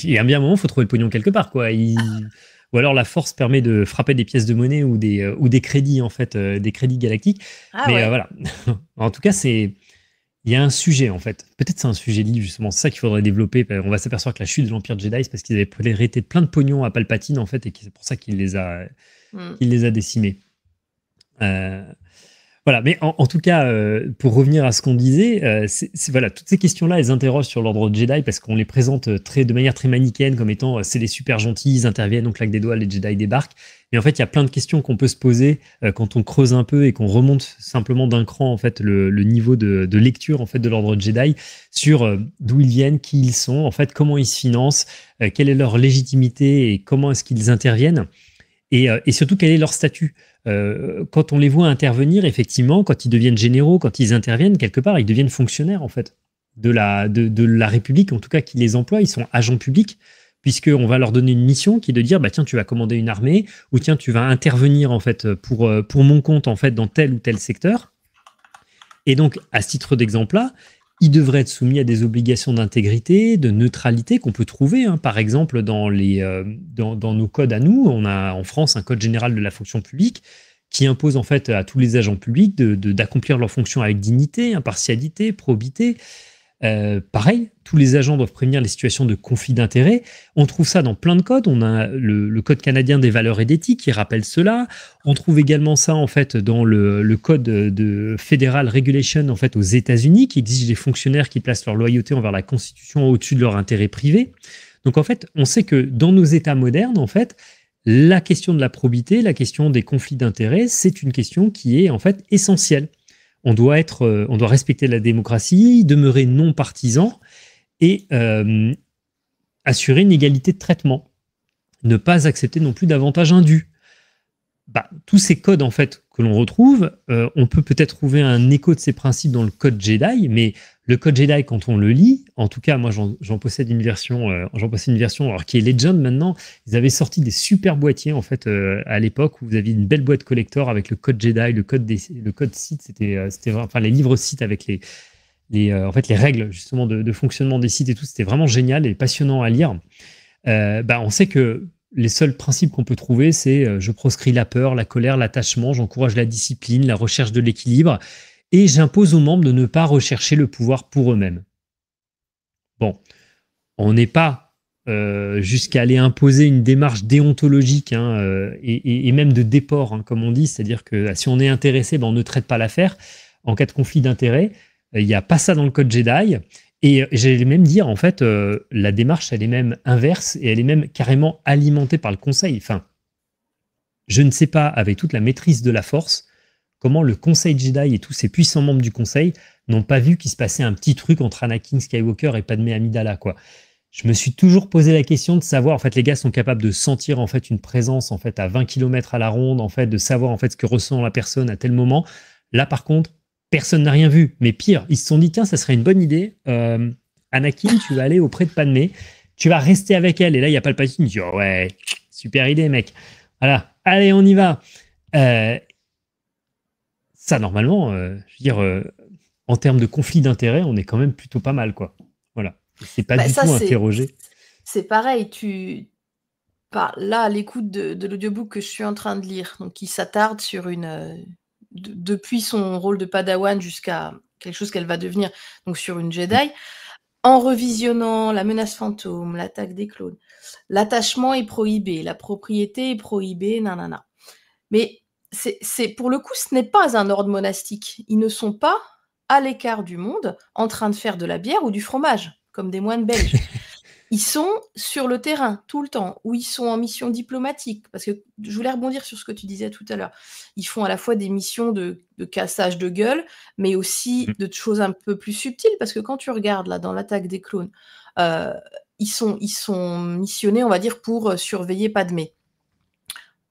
y a bien un moment, il faut trouver le pognon quelque part, quoi. Ou alors la force permet de frapper des pièces de monnaie ou des crédits, en fait, des crédits galactiques. Voilà. En tout cas, Il y a un sujet, en fait. Peut-être c'est un sujet de livre, justement. C'est ça qu'il faudrait développer. On va s'apercevoir que la chute de l'Empire Jedi, c'est parce qu'ils avaient hérité de plein de pognon à Palpatine, en fait, et que c'est pour ça qu'il les a décimés. Voilà, mais en tout cas, pour revenir à ce qu'on disait, voilà, toutes ces questions-là, elles interrogent sur l'ordre Jedi parce qu'on les présente de manière très manichéenne comme étant c'est les super gentils, ils interviennent, on claque des doigts, les Jedi débarquent. Mais en fait, il y a plein de questions qu'on peut se poser quand on creuse un peu et qu'on remonte simplement d'un cran en fait le niveau de lecture en fait de l'ordre Jedi sur d'où ils viennent, qui ils sont, en fait, comment ils se financent, quelle est leur légitimité et comment est-ce qu'ils interviennent. Et surtout, quel est leur statut quand on les voit intervenir, effectivement, quand ils deviennent généraux, quand ils interviennent, quelque part, ils deviennent fonctionnaires, en fait, de la République, en tout cas, qui les emploie. Ils sont agents publics, puisqu'on va leur donner une mission qui est de dire, bah, tiens, tu vas commander une armée, ou tiens, tu vas intervenir, en fait, pour mon compte, en fait, dans tel ou tel secteur. Et donc, à ce titre d'exemple-là, ils devraient être soumis à des obligations d'intégrité, de neutralité qu'on peut trouver. Par exemple, dans nos codes à nous, on a en France un code général de la fonction publique qui impose en fait à tous les agents publics d'accomplir leurs fonctions avec dignité, impartialité, probité. Pareil, tous les agents doivent prévenir les situations de conflit d'intérêts. On trouve ça dans plein de codes. On a le Code canadien des valeurs et d'éthique qui rappelle cela. On trouve également ça en fait dans le Code de Federal Regulation en fait aux États-Unis qui exige des fonctionnaires qui placent leur loyauté envers la Constitution au-dessus de leur intérêt privé. Donc en fait, on sait que dans nos États modernes, en fait, la question de la probité, la question des conflits d'intérêts, c'est une question qui est en fait essentielle. On doit respecter la démocratie, demeurer non partisan et assurer une égalité de traitement. Ne pas accepter non plus d'avantages indus. Tous ces codes en fait que l'on retrouve, on peut peut-être trouver un écho de ces principes dans le code Jedi, mais le code Jedi, quand on le lit, en tout cas, moi j'en possède une version, alors qui est Legend maintenant. Ils avaient sorti des super boîtiers en fait à l'époque où vous aviez une belle boîte collector avec le code Jedi, le code Sith, c'était enfin les livres Sith avec en fait les règles justement de fonctionnement des Sith et tout, c'était vraiment génial et passionnant à lire. On sait que les seuls principes qu'on peut trouver, c'est je proscris la peur, la colère, l'attachement, j'encourage la discipline, la recherche de l'équilibre, et j'impose aux membres de ne pas rechercher le pouvoir pour eux-mêmes. Bon, on n'est pas jusqu'à aller imposer une démarche déontologique et même de déport, comme on dit, c'est-à-dire que si on est intéressé, on ne traite pas l'affaire. En cas de conflit d'intérêts, il n'y a pas ça dans le code Jedi. Et j'allais même dire, en fait, la démarche, elle est même inverse et elle est même carrément alimentée par le Conseil. Enfin, je ne sais pas, avec toute la maîtrise de la force, comment le Conseil Jedi et tous ces puissants membres du Conseil n'ont pas vu qu'il se passait un petit truc entre Anakin Skywalker et Padmé Amidala, quoi. Je me suis toujours posé la question de savoir, en fait, les gars sont capables de sentir, en fait, une présence, en fait, à 20 km à la ronde, en fait, de savoir, en fait, ce que ressent la personne à tel moment. Là, par contre, personne n'a rien vu. Mais pire, ils se sont dit, tiens, ça serait une bonne idée. Anakin, tu vas aller auprès de Padmé. Tu vas rester avec elle. Et là, il y a Palpatine. Il dit, oh ouais, super idée, mec. Voilà, allez, on y va. Ça, normalement, je veux dire, en termes de conflit d'intérêts, on est quand même plutôt pas mal, quoi. Voilà. C'est pas du tout interrogé. C'est pareil, là, à l'écoute de l'audiobook que je suis en train de lire, donc qui s'attarde sur depuis son rôle de Padawan jusqu'à quelque chose qu'elle va devenir, donc sur une Jedi, en revisionnant la menace fantôme, l'attaque des clones, l'attachement est prohibé, la propriété est prohibée, nanana. Mais pour le coup, ce n'est pas un ordre monastique. Ils ne sont pas à l'écart du monde en train de faire de la bière ou du fromage, comme des moines belges. Ils sont sur le terrain tout le temps, ou ils sont en mission diplomatique. Parce que je voulais rebondir sur ce que tu disais tout à l'heure. Ils font à la fois des missions de cassage de gueule, mais aussi de choses un peu plus subtiles. Parce que quand tu regardes là dans l'attaque des clones, ils sont missionnés, on va dire, pour surveiller Padmé.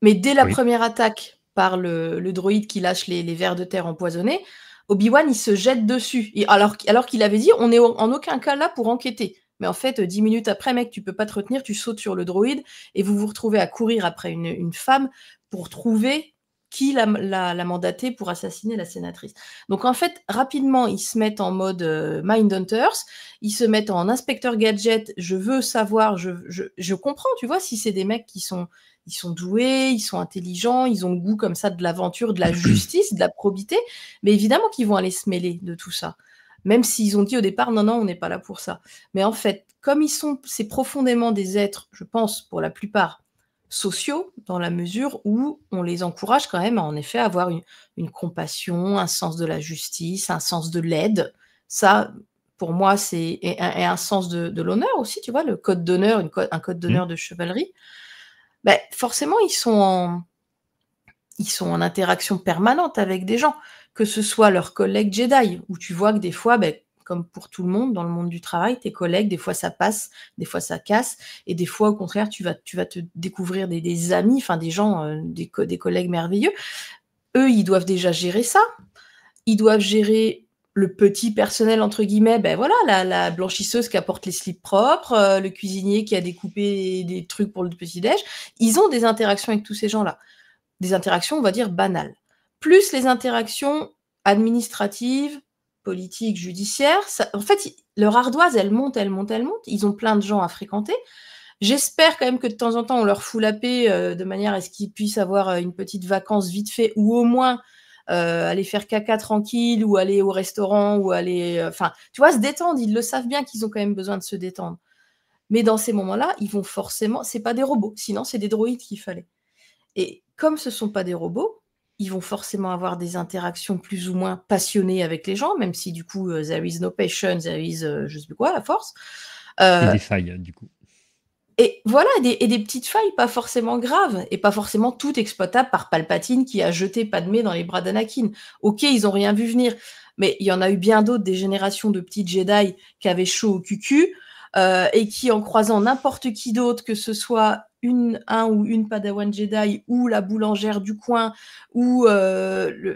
Mais dès la première attaque par le droïde qui lâche les vers de terre empoisonnés, Obi-Wan, il se jette dessus. Alors qu'il avait dit, on n'est en aucun cas là pour enquêter. Mais en fait, 10 minutes après, mec, tu peux pas te retenir, tu sautes sur le droïde et vous vous retrouvez à courir après une femme pour trouver qui l'a mandaté pour assassiner la sénatrice. Donc en fait, rapidement, ils se mettent en mode Mindhunters, ils se mettent en inspecteur gadget, je veux savoir, je comprends, tu vois, si c'est des mecs ils sont doués, ils sont intelligents, ils ont le goût comme ça de l'aventure, de la justice, de la probité, mais évidemment qu'ils vont aller se mêler de tout ça. Même s'ils ont dit au départ, non, on n'est pas là pour ça. Mais en fait, comme c'est profondément des êtres, je pense, pour la plupart, sociaux, dans la mesure où on les encourage quand même à, en effet, avoir une compassion, un sens de la justice, un sens de l'aide. Ça, pour moi, et un sens de l'honneur aussi, tu vois, le code d'honneur, un code d'honneur de chevalerie. Ben, forcément, ils sont en interaction permanente avec des gens, que ce soit leurs collègues Jedi, où tu vois que des fois, comme pour tout le monde, dans le monde du travail, tes collègues, des fois ça passe, des fois ça casse, et des fois, au contraire, tu vas te découvrir des amis, enfin des gens, des collègues merveilleux. Eux, ils doivent déjà gérer ça. Ils doivent gérer le petit personnel, entre guillemets, voilà, la blanchisseuse qui apporte les slips propres, le cuisinier qui a découpé des trucs pour le petit-déj. Ils ont des interactions avec tous ces gens-là. Des interactions, on va dire, banales. Plus les interactions administratives, politiques, judiciaires. En fait, leur ardoise, elle monte. Ils ont plein de gens à fréquenter. J'espère quand même que de temps en temps, on leur fout la paix de manière à ce qu'ils puissent avoir une petite vacance vite fait, ou au moins aller faire caca tranquille, ou aller au restaurant, ou aller... tu vois, se détendre. Ils le savent bien qu'ils ont quand même besoin de se détendre. Mais dans ces moments-là, ils vont forcément... C'est pas des robots, sinon c'est des droïdes qu'il fallait. Et comme ce ne sont pas des robots, ils vont forcément avoir des interactions plus ou moins passionnées avec les gens, même si du coup, there is no passion, there is je sais plus quoi, la force. Et des failles, du coup. Et voilà, et des petites failles, pas forcément graves, et pas forcément toutes exploitables par Palpatine qui a jeté Padmé dans les bras d'Anakin. Ok, ils n'ont rien vu venir, mais il y en a eu bien d'autres, des générations de petites Jedi qui avaient chaud au cucu, et qui, en croisant n'importe qui d'autre, que ce soit un ou une Padawan Jedi, ou la boulangère du coin, ou une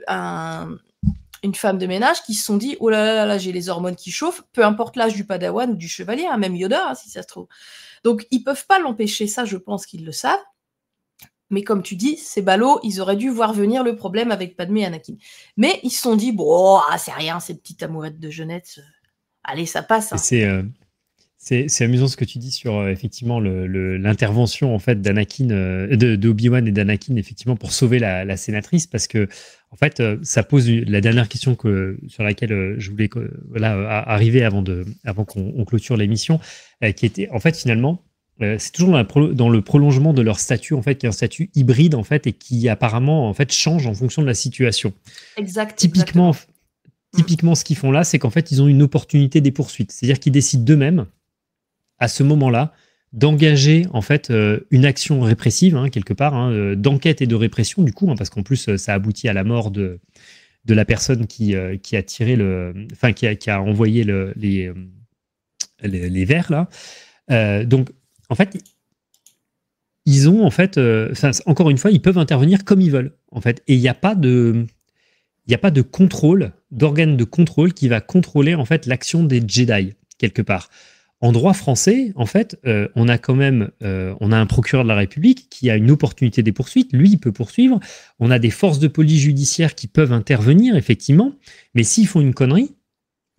femme de ménage, qui se sont dit « Oh là là, j'ai les hormones qui chauffent », peu importe l'âge du Padawan ou du chevalier, même Yoda, si ça se trouve. Donc, ils peuvent pas l'empêcher, ça, je pense qu'ils le savent. Mais comme tu dis, ces ballots, ils auraient dû voir venir le problème avec Padmé et Anakin. Mais ils se sont dit « Bon, c'est rien, ces petites amourettes de jeunesse. Allez, ça passe. Hein. » C'est amusant ce que tu dis sur effectivement l'intervention en fait d'Anakin, de Obi-Wan et d'Anakin effectivement pour sauver la sénatrice, parce que en fait ça pose la dernière question sur laquelle je voulais arriver avant qu'on clôture l'émission, qui était en fait finalement c'est toujours dans le prolongement de leur statut en fait, qui est un statut hybride en fait et qui apparemment en fait change en fonction de la situation. Typiquement, ce qu'ils font là, c'est qu'en fait ils ont une opportunité des poursuites, c'est-à-dire qu'ils décident d'eux-mêmes à ce moment-là, d'engager en fait une action répressive, quelque part, d'enquête et de répression, du coup, parce qu'en plus, ça aboutit à la mort de la personne qui a tiré qui a envoyé les vers, là. Donc, en fait, ils ont, en fait, encore une fois, ils peuvent intervenir comme ils veulent, en fait. Et il n'y a pas de contrôle, d'organe de contrôle qui va contrôler, en fait, l'action des Jedi, quelque part. En droit français, en fait, on a quand même on a un procureur de la République qui a une opportunité des poursuites. Lui, il peut poursuivre. On a des forces de police judiciaire qui peuvent intervenir, effectivement. Mais s'ils font une connerie,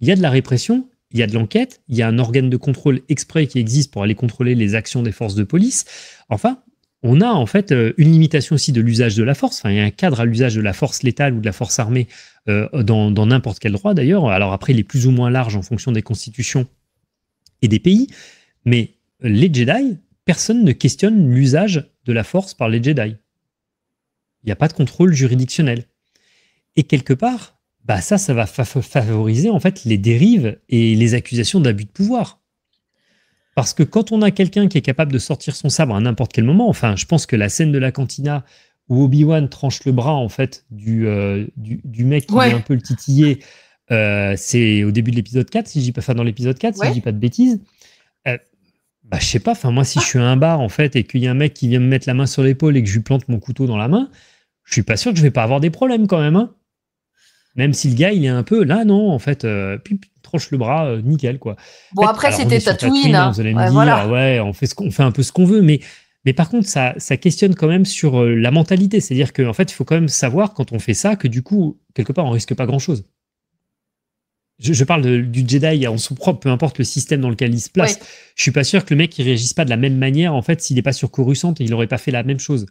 il y a de la répression, il y a de l'enquête, il y a un organe de contrôle exprès qui existe pour aller contrôler les actions des forces de police. Enfin, on a en fait une limitation aussi de l'usage de la force. Enfin, il y a un cadre à l'usage de la force létale ou de la force armée dans n'importe quel droit, d'ailleurs. Alors après, il est plus ou moins large en fonction des constitutions et des pays, mais les Jedi, personne ne questionne l'usage de la force par les Jedi. Il n'y a pas de contrôle juridictionnel. Et quelque part, ça va favoriser en fait les dérives et les accusations d'abus de pouvoir. Parce que quand on a quelqu'un qui est capable de sortir son sabre à n'importe quel moment, enfin, je pense que la scène de la cantina où Obi-Wan tranche le bras en fait du mec qui vient un peu le titiller. C'est au début de l'épisode 4, dans l'épisode 4, si je dis pas de bêtises. Je sais pas, moi, si je suis à un bar, en fait, et qu'il y a un mec qui vient me mettre la main sur l'épaule et que je lui plante mon couteau dans la main, je suis pas sûr que je vais pas avoir des problèmes quand même, hein. Même si le gars, il est un peu, là, non, en fait, puis tranche le bras, nickel, quoi. Bon, en fait, après, c'était Tatooine, hein. Vous allez me dire, on fait un peu ce qu'on veut, mais par contre, ça questionne quand même sur la mentalité. C'est-à-dire qu'en fait, il faut quand même savoir, quand on fait ça, que du coup, quelque part, on risque pas grand-chose. Je parle du Jedi en son propre, peu importe le système dans lequel il se place. Je suis pas sûr que le mec, il réagisse pas de la même manière, en fait, s'il n'est pas sur Coruscant, il n'aurait pas fait la même chose.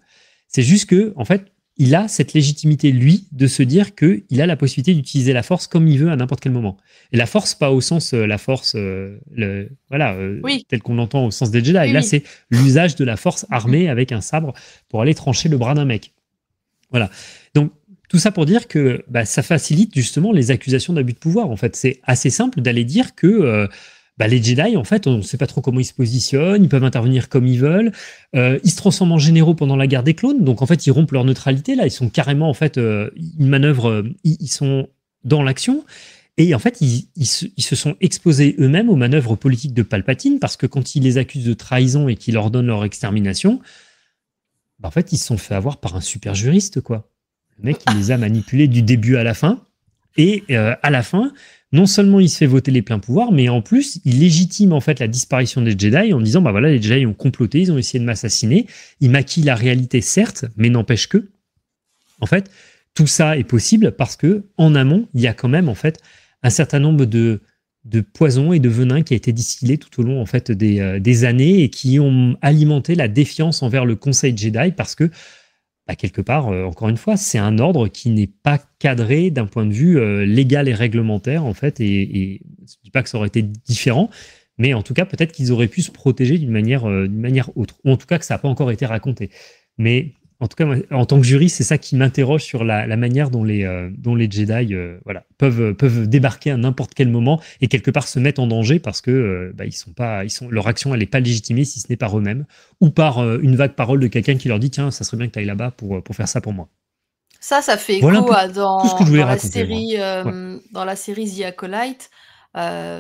C'est juste que, en fait, il a cette légitimité, lui, de se dire qu'il a la possibilité d'utiliser la force comme il veut à n'importe quel moment. Et la force, pas au sens la force, Oui, telle qu'on l'entend au sens des Jedi. oui, Là, oui. c'est l'usage de la force armée avec un sabre pour aller trancher le bras d'un mec. Voilà. Donc, tout ça pour dire que ça facilite justement les accusations d'abus de pouvoir. En fait, c'est assez simple d'aller dire que les Jedi, en fait, on ne sait pas trop comment ils se positionnent, ils peuvent intervenir comme ils veulent, ils se transforment en généraux pendant la guerre des clones, donc en fait, ils rompent leur neutralité. Là, ils sont carrément, en fait, ils manœuvrent, ils sont dans l'action. Et en fait, ils se sont exposés eux-mêmes aux manœuvres politiques de Palpatine, parce que quand il les accuse de trahison et qu'il ordonne leur extermination, en fait, ils se sont fait avoir par un super juriste, quoi. Le mec, il les a manipulés du début à la fin. Et à la fin, non seulement il se fait voter les pleins pouvoirs, mais en plus, il légitime en fait la disparition des Jedi en disant, voilà, les Jedi ont comploté, ils ont essayé de m'assassiner. Il maquille la réalité, certes, mais n'empêche que, en fait, tout ça est possible parce que en amont, il y a quand même en fait un certain nombre de poisons et de venins qui a été distillés tout au long en fait des années et qui ont alimenté la défiance envers le Conseil Jedi parce que quelque part, encore une fois, c'est un ordre qui n'est pas cadré d'un point de vue légal et réglementaire, en fait, et je ne dis pas que ça aurait été différent, mais en tout cas, peut-être qu'ils auraient pu se protéger d'une manière autre, ou en tout cas que ça n'a pas encore été raconté. Mais en tout cas, moi, en tant que juriste, c'est ça qui m'interroge sur la manière dont les Jedi peuvent débarquer à n'importe quel moment et quelque part se mettre en danger parce que leur action elle n'est pas légitimée si ce n'est par eux-mêmes ou par une vague parole de quelqu'un qui leur dit tiens, ça serait bien que tu ailles là-bas pour faire ça pour moi. Ça fait Voilà un écho peu à tout ce que je voulais raconter. dans la série The Acolyte.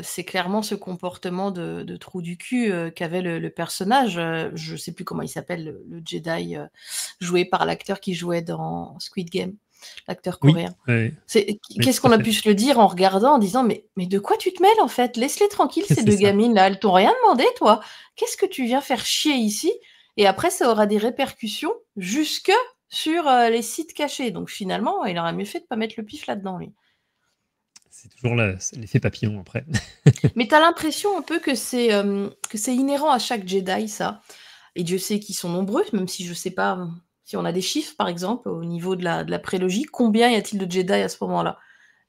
C'est clairement ce comportement de trou du cul qu'avait le personnage. Je ne sais plus comment il s'appelle, le Jedi joué par l'acteur qui jouait dans Squid Game, l'acteur coréen. Oui, Qu'est-ce qu'on a pu se le dire en regardant, en disant mais de quoi tu te mêles en fait? Laisse-les tranquilles, ces deux gamines là, elles t'ont rien demandé toi. Qu'est-ce que tu viens faire chier ici? Et après, ça aura des répercussions jusque sur les sites cachés. Donc finalement, il aurait mieux fait de pas mettre le pif là-dedans, lui. C'est toujours l'effet papillon après. Mais t'as l'impression un peu que c'est inhérent à chaque Jedi, ça. Et Dieu sait qu'ils sont nombreux, même si je sais pas si on a des chiffres, par exemple, au niveau de la prélogie. Combien y a-t-il de Jedi à ce moment-là,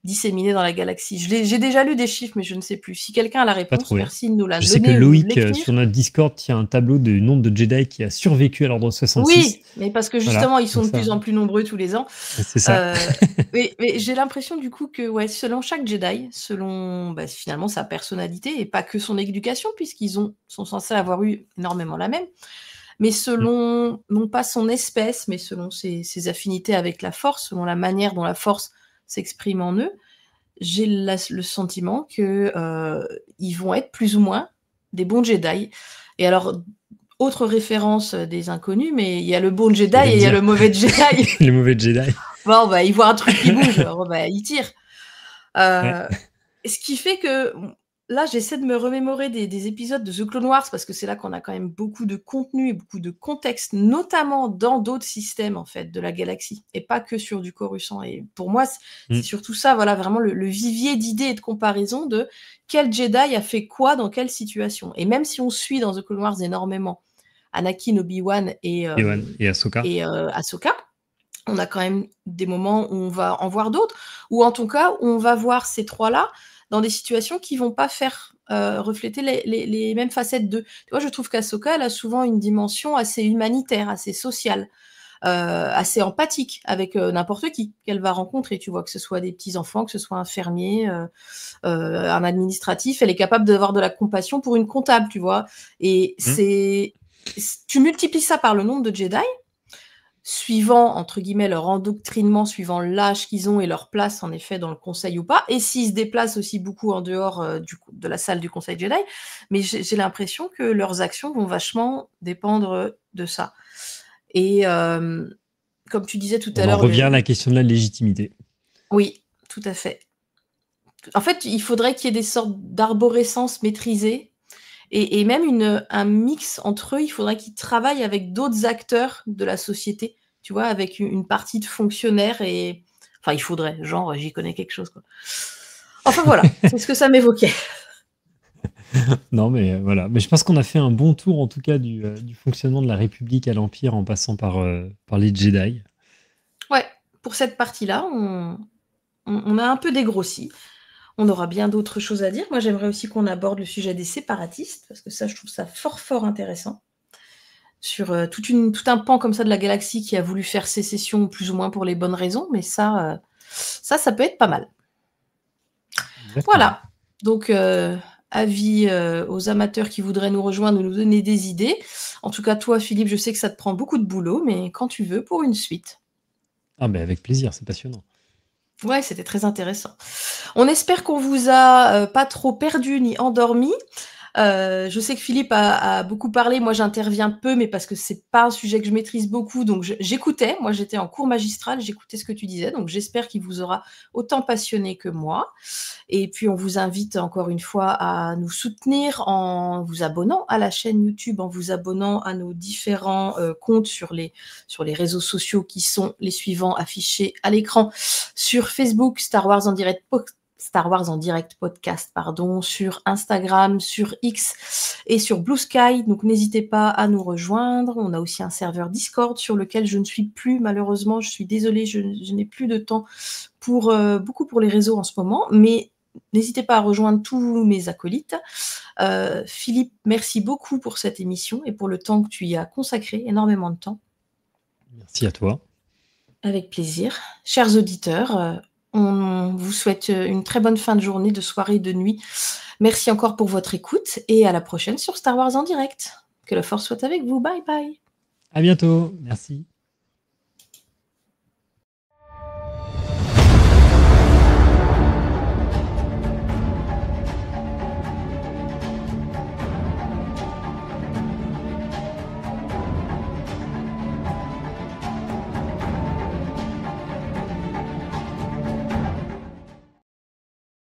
disséminés dans la galaxie? J'ai déjà lu des chiffres, mais je ne sais plus. Si quelqu'un a la réponse, merci de nous la donner. Je sais que Loïc, sur notre Discord, tient un tableau du nombre de Jedi qui a survécu à l'Ordre 66. Oui, mais parce que justement, ils sont de plus en plus nombreux tous les ans. C'est ça. Mais j'ai l'impression du coup que selon chaque Jedi, selon finalement sa personnalité et pas que son éducation, puisqu'ils sont censés avoir eu énormément la même, mais selon non pas son espèce, mais selon ses affinités avec la Force, selon la manière dont la Force s'exprime en eux, j'ai le sentiment que ils vont être plus ou moins des bons Jedi. Et alors, autre référence des inconnus, mais il y a le bon Jedi et il y a le mauvais Jedi. Le mauvais Jedi. Bon, il voit un truc qui bouge, il tire. Ce qui fait que là, j'essaie de me remémorer des épisodes de The Clone Wars, parce que c'est là qu'on a quand même beaucoup de contenu et beaucoup de contexte, notamment dans d'autres systèmes en fait de la galaxie, et pas que sur du Coruscant. Et pour moi, c'est surtout ça, voilà, vraiment le vivier d'idées et de comparaison de quel Jedi a fait quoi dans quelle situation. Et même si on suit dans The Clone Wars énormément Anakin, Obi-Wan et Ahsoka. Ahsoka, on a quand même des moments où on va en voir d'autres, ou en tout cas, où on va voir ces trois-là dans des situations qui vont pas faire refléter les mêmes facettes d'eux. Tu vois, je trouve qu'Ahsoka, elle a souvent une dimension assez humanitaire, assez sociale, assez empathique avec n'importe qui qu'elle va rencontrer. Tu vois, que ce soit des petits-enfants, que ce soit un fermier, un administratif, elle est capable d'avoir de la compassion pour une comptable, tu vois. Et tu multiplies ça par le nombre de Jedi, suivant, entre guillemets, leur endoctrinement, suivant l'âge qu'ils ont et leur place, en effet, dans le conseil ou pas, et s'ils se déplacent aussi beaucoup en dehors de la salle du conseil Jedi, mais j'ai l'impression que leurs actions vont vachement dépendre de ça. Et comme tu disais tout à l'heure... On revient à la question de la légitimité. Oui, tout à fait. En fait, il faudrait qu'il y ait des sortes d'arborescence maîtrisées, et même un mix entre eux. Il faudrait qu'ils travaillent avec d'autres acteurs de la société, tu vois, avec une partie de fonctionnaires et... Enfin, il faudrait, genre, j'y connais quelque chose, quoi. Enfin, voilà, c'est ce que ça m'évoquait. Non, mais voilà. Mais je pense qu'on a fait un bon tour, en tout cas, du fonctionnement de la République à l'Empire en passant par les Jedi. Ouais, pour cette partie-là, on a un peu dégrossi. On aura bien d'autres choses à dire. Moi, j'aimerais aussi qu'on aborde le sujet des séparatistes, parce que ça, je trouve ça fort, fort intéressant. Sur tout un pan comme ça de la galaxie qui a voulu faire sécession plus ou moins pour les bonnes raisons, mais ça peut être pas mal. Exactement. Voilà. Donc, avis aux amateurs qui voudraient nous rejoindre ou nous donner des idées. En tout cas, toi, Philippe, je sais que ça te prend beaucoup de boulot, mais quand tu veux, pour une suite. Ah, mais avec plaisir, c'est passionnant. Ouais, c'était très intéressant. On espère qu'on vous a pas trop perdu ni endormi. Je sais que Philippe a beaucoup parlé, moi j'interviens peu, mais parce que c'est pas un sujet que je maîtrise beaucoup, donc j'écoutais. Moi j'étais en cours magistral, j'écoutais ce que tu disais, donc j'espère qu'il vous aura autant passionné que moi. Et puis on vous invite encore une fois à nous soutenir en vous abonnant à la chaîne YouTube, en vous abonnant à nos différents comptes sur les réseaux sociaux qui sont les suivants affichés à l'écran. Sur Facebook, Star Wars en direct podcast, sur Instagram, sur X et sur Blue Sky. Donc n'hésitez pas à nous rejoindre. On a aussi un serveur Discord sur lequel je ne suis plus, malheureusement. Je suis désolée, je n'ai plus de temps pour beaucoup pour les réseaux en ce moment, mais n'hésitez pas à rejoindre tous mes acolytes. Philippe, merci beaucoup pour cette émission et pour le temps que tu y as consacré, énormément de temps. Merci à toi. Avec plaisir. Chers auditeurs, on vous souhaite une très bonne fin de journée, de soirée, de nuit. Merci encore pour votre écoute et à la prochaine sur Star Wars en direct. Que la force soit avec vous. Bye bye. À bientôt. Merci.